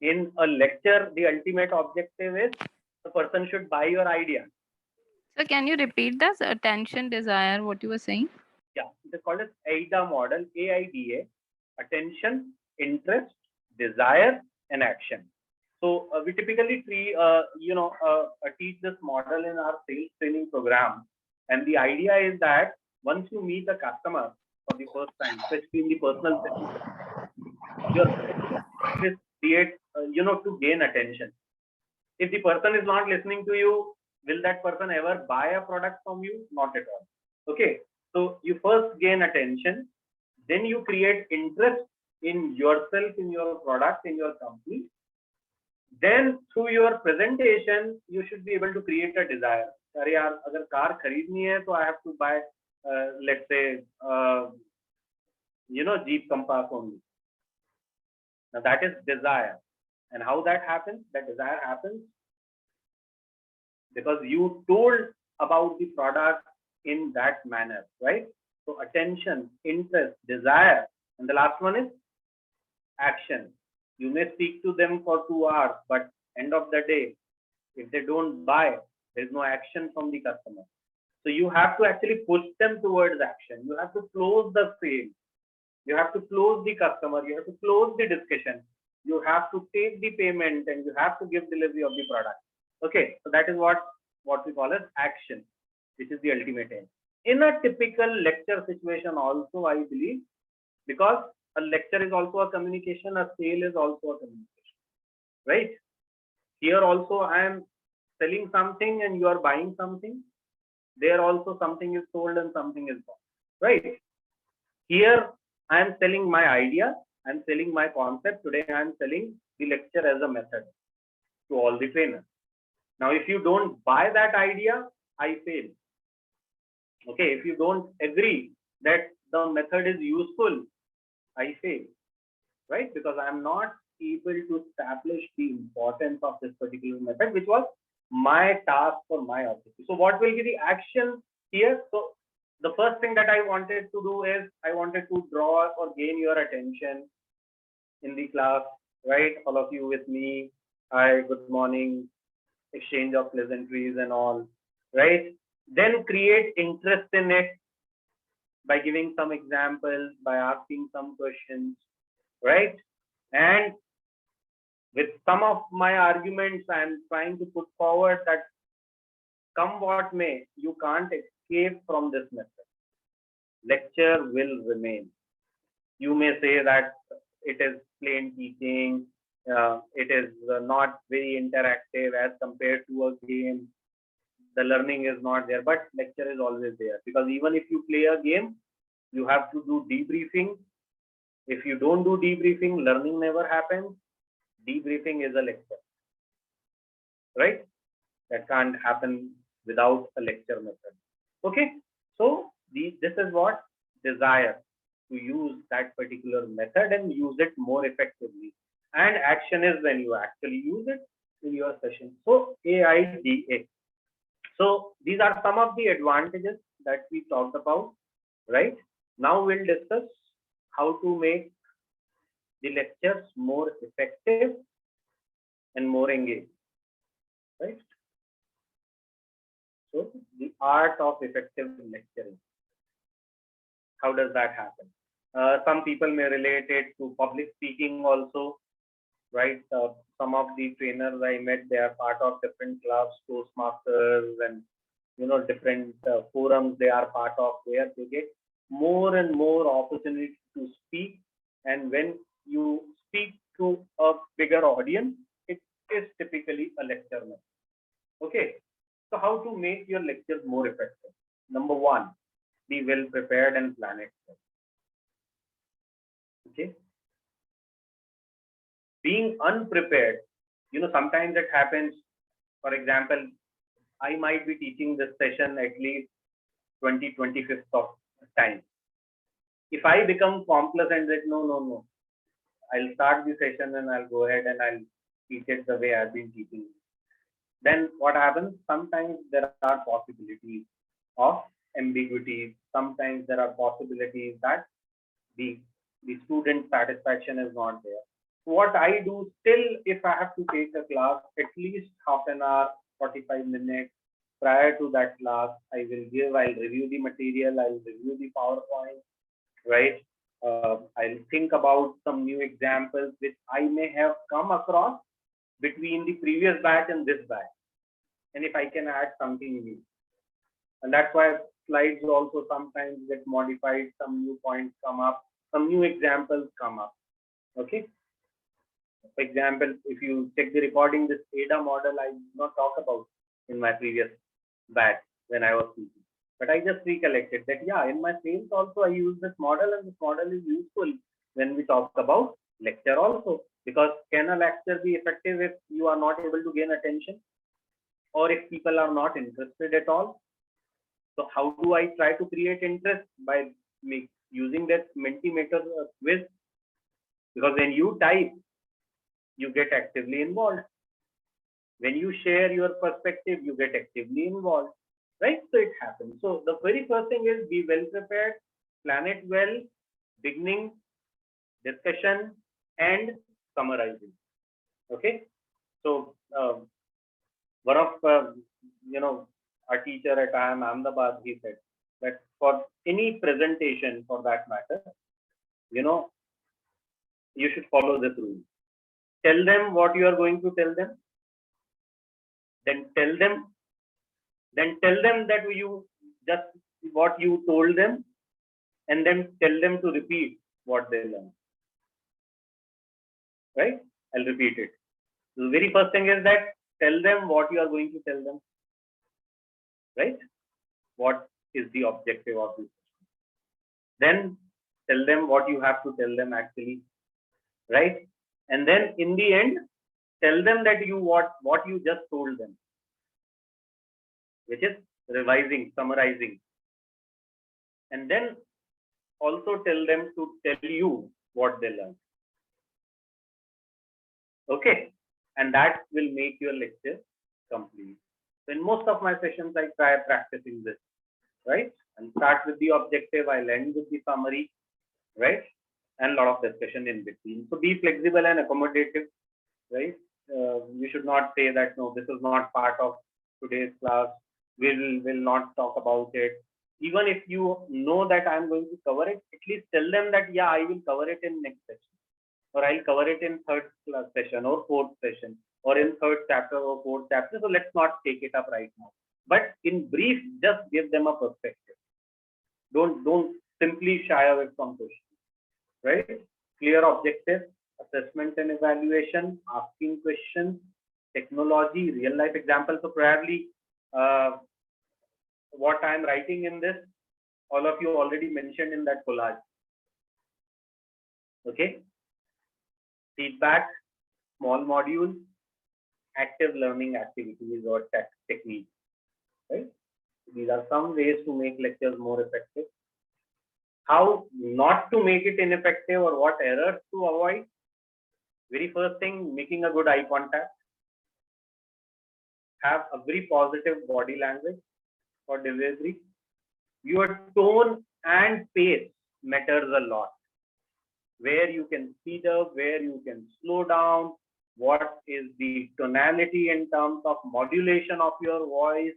In a lecture, the ultimate objective is the person should buy your idea. so can you repeat this? Attention, desire, what you were saying? Yeah, it is called as AIDA model, AIDA, attention, interest, desire, and action. So we typically teach this model in our sales training program. And the idea is that once you meet a customer for the first time, especially in the personal setting, your is create, to gain attention. If the person is not listening to you, will that person ever buy a product from you? Not at all. Okay. So you first gain attention, then you create interest in yourself, in your product, in your company. Then through your presentation, you should be able to create a desire. अरे यार, अगर car खरीदनी है, तो I have to buy, let's say, Jeep Compass only. Now that is desire. And how that happens? That desire happens because you told about the product, in that manner, right? So attention, interest, desire, and the last one is action. You may speak to them for 2 hours, but end of the day, if they don't buy, there's no action from the customer. So you have to actually push them towards action. You have to close the sale. You have to close the customer. You have to close the discussion. You have to take the payment and you have to give delivery of the product. Okay, so that is what we call as action, which is the ultimate aim. In a typical lecture situation also, I believe, because a lecture is also a communication, a sale is also a communication, right? Here also I am selling something and you are buying something. There also something is sold and something is bought, right? Here I am selling my idea, I am selling my concept. Today I am selling the lecture as a method to all the trainers. Now, if you don't buy that idea, I fail. Okay, if you don't agree that the method is useful, I fail, right? Because I am not able to establish the importance of this particular method, which was my task or my objective. So what will be the action here? So the first thing that I wanted to do is I wanted to draw or gain your attention in the class, right? All of you with me. Hi, good morning, exchange of pleasantries and all, right? Then create interest in it by giving some examples, by asking some questions, right? And with some of my arguments, I am trying to put forward that come what may, you can't escape from this method. Lecture will remain. You may say that it is plain teaching, it is not very interactive as compared to a game. The learning is not there, but lecture is always there, because even if you play a game, you have to do debriefing. If you don't do debriefing, learning never happens. Debriefing is a lecture, right? That can't happen without a lecture method. Okay, so this is what desire to use that particular method and use it more effectively. And action is when you actually use it in your session. So AIDA. So these are some of the advantages that we talked about, right? Now we'll discuss how to make the lectures more effective and more engaging, right? So the art of effective lecturing. How does that happen? Some people may relate it to public speaking also, right? Some of the trainers I met, they are part of different clubs, Toastmasters, and different forums they are part of, where they get more and more opportunity to speak. And when you speak to a bigger audience, it is typically a lecture method. Okay, so how to make your lectures more effective? Number one, be well prepared and plan it. Okay, being unprepared, sometimes it happens. For example, I might be teaching this session at least 25th of time. If I become complacent that no, I'll start the session and I'll go ahead and I'll teach it the way I've been teaching, then what happens? Sometimes there are possibilities of ambiguity. Sometimes there are possibilities that the student satisfaction is not there. What I do still, if I have to take a class, at least half an hour, 45 minutes prior to that class, I'll review the material, I'll review the PowerPoint, right? I'll think about some new examples which I may have come across between the previous batch and this batch, and if I can add something new. And that's why slides also sometimes get modified, some new points come up, some new examples come up. Okay, for example, if you check the recording, this ADA model I did not talk about in my previous batch when I was teaching, but I just recollected that yeah, in my sales also I use this model, and this model is useful when we talk about lecture also, because can a lecture be effective if you are not able to gain attention, or if people are not interested at all? So how do I try to create interest? By using that Mentimeter quiz, because when you type, you get actively involved. When you share your perspective, you get actively involved. right? So it happens. So the very first thing is be well prepared, plan it well, beginning, discussion, and summarizing. Okay. So one of our teacher at IIM Ahmedabad, he said that for any presentation, for that matter, you should follow this rule. Tell them what you are going to tell them, then tell them that you just what you told them, and then tell them to repeat what they learned. Right? I'll repeat it. The very first thing is that tell them what you are going to tell them. Right? What is the objective of this? Then tell them what you have to tell them actually. Right? And then in the end, tell them that what you just told them, which is revising, summarizing. And then also tell them to tell you what they learned. Okay, and that will make your lecture complete. So in most of my sessions, I try practicing this, right? And start with the objective, I'll end with the summary, right? And a lot of discussion in between. So be flexible and accommodative, right? You should not say that, no, this is not part of today's class. Will not talk about it. Even if you know that I'm going to cover it, at least tell them that, yeah, I will cover it in next session, or I'll cover it in third class session or fourth session, or in third chapter or fourth chapter. So let's not take it up right now. But in brief, just give them a perspective. Don't simply shy away from questions, right? Clear objective, assessment and evaluation, asking questions, technology, real life examples. So probably what I'm writing in this, all of you already mentioned in that collage. Okay. Feedback, small modules, active learning activities or techniques, right? These are some ways to make lectures more effective. How not to make it ineffective, or what errors to avoid? Very first thing, making a good eye contact. Have a very positive body language for delivery. Your tone and pace matters a lot. Where you can speed up, where you can slow down, what is the tonality in terms of modulation of your voice.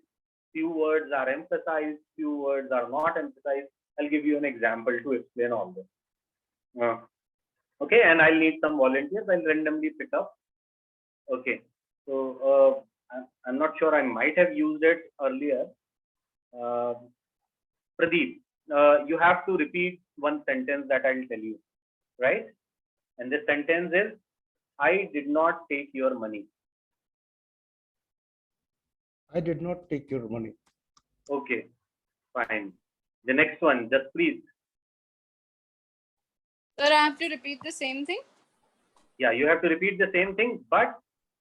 Few words are emphasized, few words are not emphasized. I'll give you an example to explain all this. Okay, and I'll need some volunteers. I'll randomly pick up. Okay, so I'm not sure, I might have used it earlier. Pradeep, you have to repeat one sentence that I'll tell you, right? And this sentence is, I did not take your money. I did not take your money. Okay, fine. The next one, just please. Sir, I have to repeat the same thing? Yeah, you have to repeat the same thing, but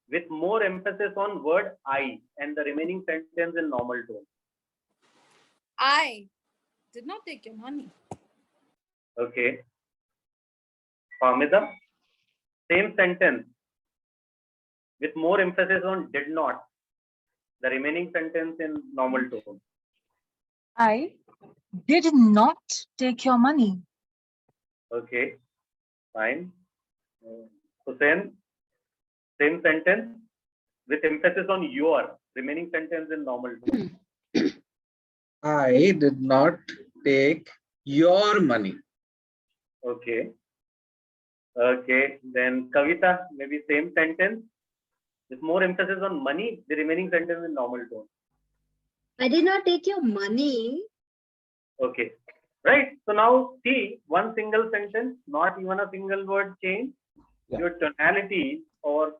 with more emphasis on word I, and the remaining sentence in normal tone. I did not take your money. Okay. Parmida, same sentence with more emphasis on did not. The remaining sentence in normal tone. I did not take your money. Okay, fine. Hussein, same sentence with emphasis on your. Remaining sentence in normal tone. I did not take your money. Okay. Okay, then Kavita, maybe same sentence with more emphasis on money. The remaining sentence in normal tone. I did not take your money. Okay, right. So now see, one single sentence, not even a single word change. Yeah. Your tonality or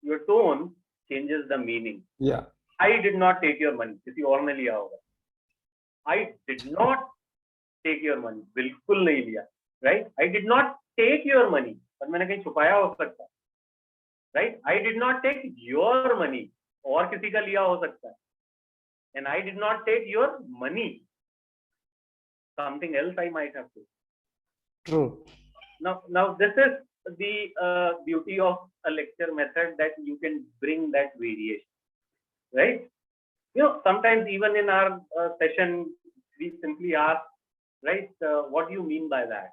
your tone changes the meaning. Yeah. I did not take your money. किसी और ने लिया होगा. I did not take your money. बिल्कुल नहीं लिया. Right? I did not take your money. पर मैंने कहीं छुपाया हो सकता है. Right? I did not take your money. और किसी का लिया हो सकता है. And I did not take your money. Something else I might have to. True. Now this is the beauty of a lecture method, that you can bring that variation, right? Sometimes even in our session, we simply ask, right, what do you mean by that?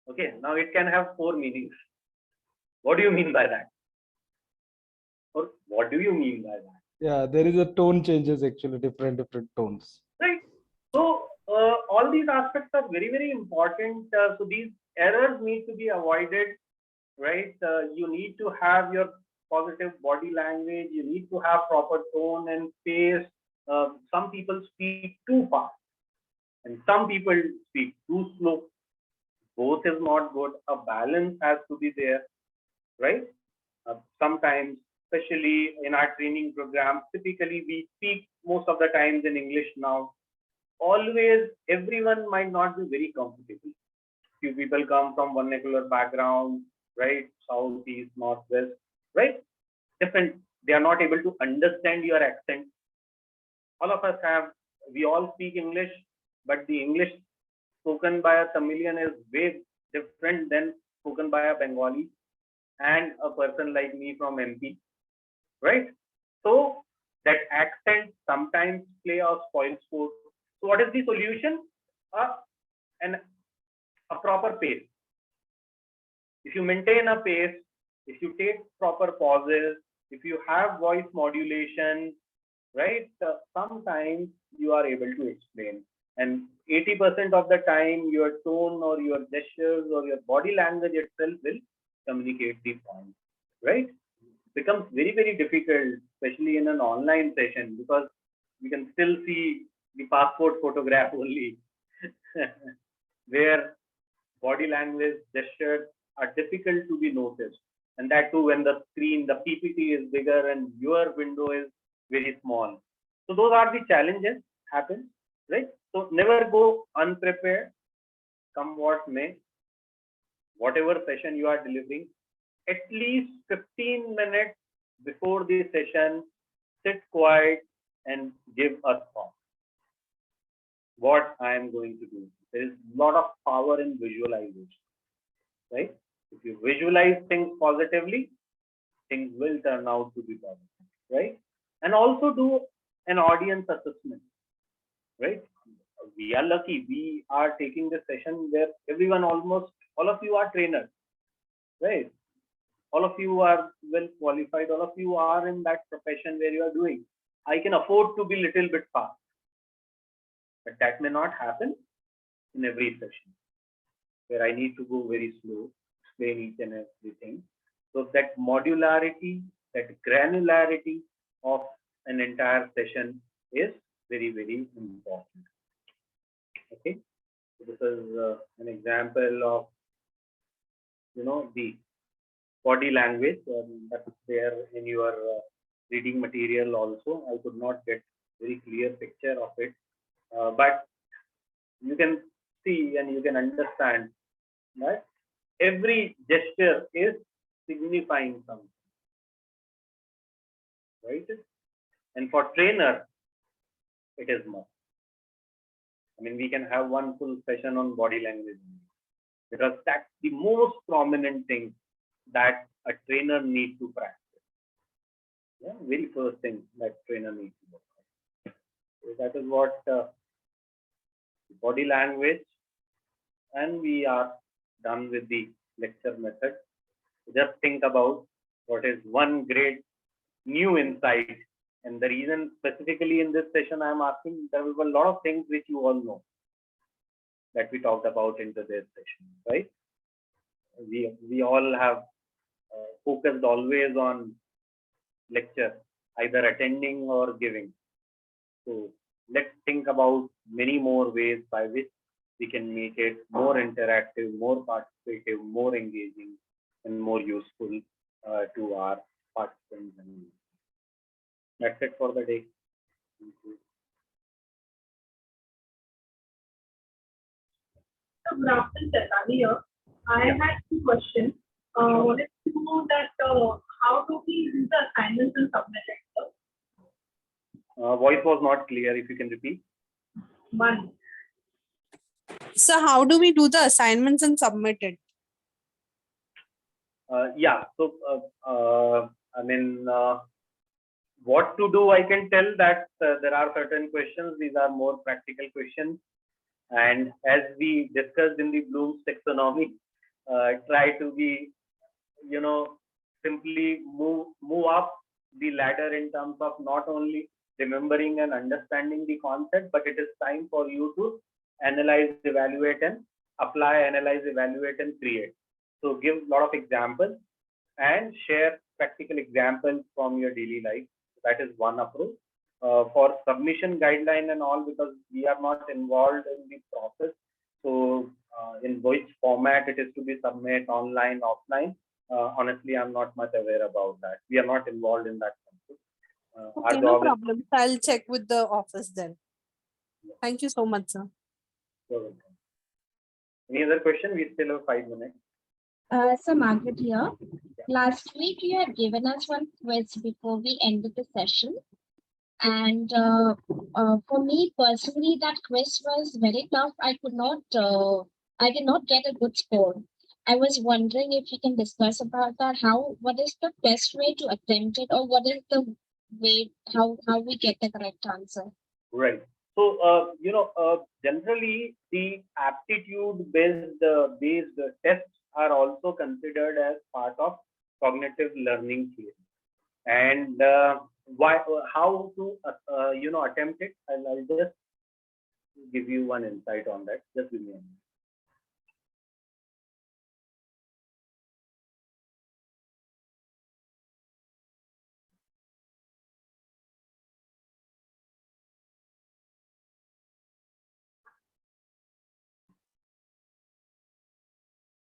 Okay, now it can have 4 meanings. What do you mean by that? Or what do you mean by that? Yeah, there is a tone changes actually, different tones. Right. So all these aspects are very, very important. So these errors need to be avoided, right? You need to have your positive body language. You need to have proper tone and pace. Some people speak too fast, and some people speak too slow. Both is not good. A balance has to be there, right? Sometimes, especially in our training program, typically we speak most of the times in English now. Always, everyone might not be very comfortable. Few people come from vernacular background, right? South, east, north, west, right? Different. They are not able to understand your accent. All of us we all speak English, but the English spoken by a Tamilian is way different than spoken by a Bengali and a person like me from MP, right? So that accent sometimes play a spoil sport. So what is the solution? And a proper pace. If you maintain a pace, if you take proper pauses, if you have voice modulation, right? Sometimes you are able to explain. And 80% of the time, your tone or your gestures or your body language itself will communicate the point, right? It becomes very, very difficult, especially in an online session, because we can still see the passport photograph only, where body language gestures are difficult to be noticed. And that too when the screen, the PPT is bigger and your window is very small. So those are the challenges happen, right? So never go unprepared, come what may, whatever session you are delivering, at least 15 minutes before the session, sit quiet and give a thought. What I am going to do. There is a lot of power in visualization, right? If you visualize things positively, things will turn out to be positive, right? And also do an audience assessment, right? We are lucky. We are taking this session where everyone, almost all of you are trainers, right? All of you are well qualified. All of you are in that profession where you are doing. I can afford to be little bit fast, but that may not happen in every session, where I need to go very slow, explain each and everything. So that modularity, that granularity of an entire session is very, very important. Okay, so this is an example of the body language that's there in your reading material also. I could not get very clear picture of it, but you can see and you can understand that every gesture is signifying something, right? And for trainer, it is must. I mean, we can have one full session on body language because that's the most prominent thing that a trainer needs to practice. Yeah, very first thing that trainer needs to do. So that is what body language, and we are done with the lecture method. Just think about what is one great new insight. And the reason specifically in this session I am asking, there will be a lot of things which you all know that we talked about in today's session, right? We all have focused always on lecture, either attending or giving. So let's think about many more ways by which we can make it more interactive, more participative, more engaging, and more useful to our participants. And that's it for the day. Thank you. Good afternoon, Chetali here. I had two questions. Wanted to know that how do we do the assignments and submit it? Voice was not clear. If you can repeat. One. So how do we do the assignments and submit it? Yeah. So I mean, What to do, I can tell that there are certain questions. These are more practical questions. And as we discussed in the Bloom's taxonomy, try to be, simply move up the ladder in terms of not only remembering and understanding the concept, but it is time for you to analyze, evaluate, and apply, analyze, evaluate, and create. So give a lot of examples and share practical examples from your daily life. That is one approach. For submission guideline and all, because we are not involved in the process. So in which format it is to be submitted, online, offline. Honestly, I'm not much aware about that. We are not involved in that. Okay, no problem. I'll check with the office then. Thank you so much, sir. Any other question? We still have 5 minutes. So Margaret here. Last week you had given us one quiz before we ended the session. And for me personally, that quiz was very tough. I did not get a good score. I was wondering if you can discuss about that. What is the best way to attempt it, or what is the way, how we get the correct answer? Right. So, generally the aptitude-based tests are also considered as part of cognitive learning theory. And how to, attempt it? I'll just give you one insight on that. Just give me a minute.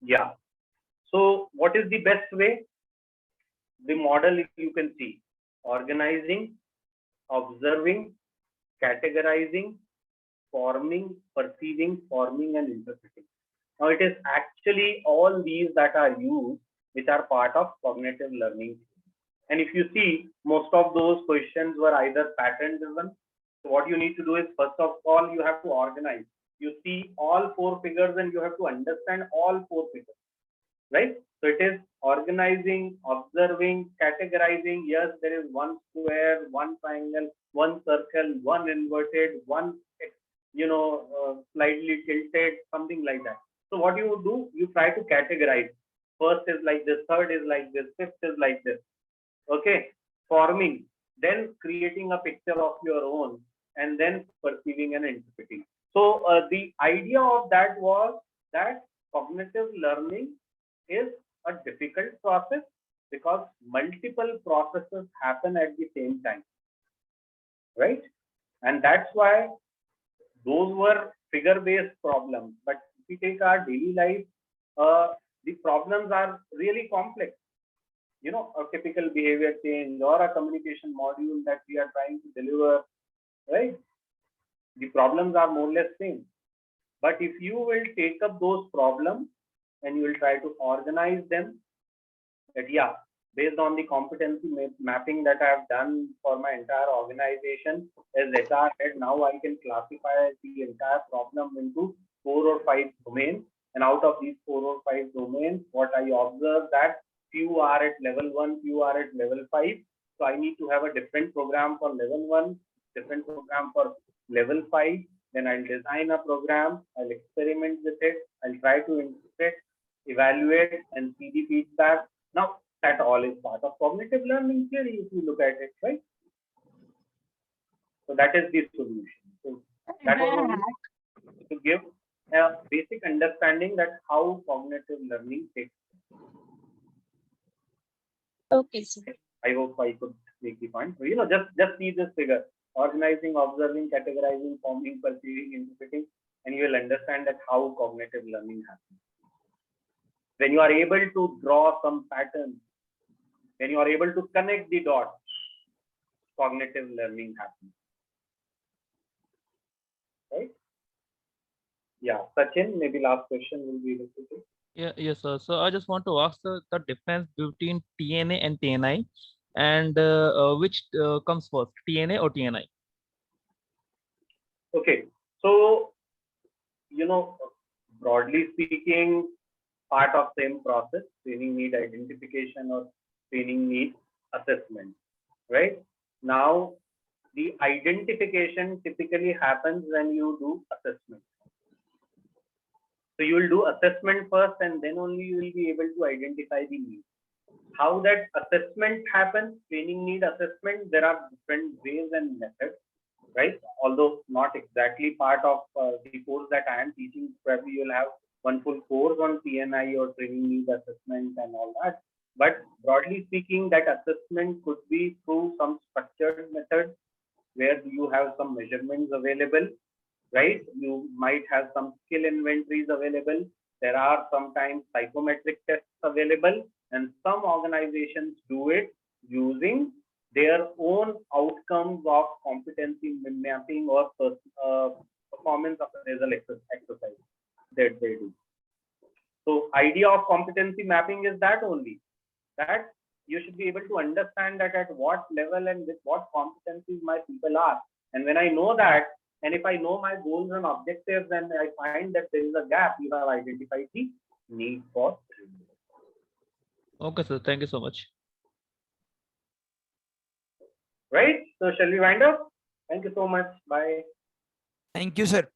Yeah. So what is the best way? The model you can see: organizing, observing, categorizing, forming, perceiving, forming, and interpreting. Now it is actually all these that are used, which are part of cognitive learning. And if you see, most of those questions were either pattern driven. So what you need to do is, first of all, you have to organize. You see all 4 figures and you have to understand all 4 figures, right? So it is organizing, observing, categorizing. Yes, there is one square, one triangle, one circle, one inverted, one, slightly tilted, something like that. So what you would do, you try to categorize. First is like this, third is like this, fifth is like this. Okay, forming, then creating a picture of your own, and then perceiving and interpreting. So the idea of that was that cognitive learning is a difficult process because multiple processes happen at the same time, right? And that's why those were figure-based problems. But if we take our daily life, the problems are really complex. A typical behavior change or a communication module that we are trying to deliver, right? The problems are more or less same. But if you will take up those problems and you will try to organize them, that yeah, based on the competency mapping that I have done for my entire organization as HR head, now I can classify the entire problem into 4 or 5 domains. And out of these 4 or 5 domains, what I observe that few are at level 1, few are at level 5. So I need to have a different program for level 1, different program for level 5. Then I'll design a program, I'll experiment with it, I'll try to interpret, evaluate, and see the feedback. Now, that all is part of cognitive learning theory if you look at it, right? So that is the solution. So that was only to give a basic understanding that how cognitive learning takes place. Okay, sir. I hope I could make the point. So, just see this figure: organizing, observing, categorizing, forming, perceiving, interpreting, and you will understand that how cognitive learning happens. When you are able to draw some patterns, when you are able to connect the dots, cognitive learning happens. Right? Yeah, Sachin, maybe last question will be repeated. Yeah, yes, sir. So I just want to ask the difference between TNA and TNI, and which comes first, TNA or TNI? Okay, so broadly speaking, part of same process: training need identification or training need assessment, right? Now, the identification typically happens when you do assessment. So you will do assessment first, and then only you will be able to identify the need. How that assessment happens, training need assessment, there are different ways and methods, right? Although not exactly part of the course that I am teaching, probably you'll have one full course on TNI or training need assessment and all that. But broadly speaking, that assessment could be through some structured method where you have some measurements available, right? You might have some skill inventories available. There are sometimes psychometric tests available, and some organizations do it using their own outcomes of competency mapping or performance appraisal exercise that they do. So idea of competency mapping is that only, that you should be able to understand that at what level and with what competencies my people are. And when I know that, and if I know my goals and objectives, and I find that there is a gap, you have identified the need for training. Okay, sir. Thank you so much. Right? So shall we wind up? Thank you so much. Bye. Thank you, sir.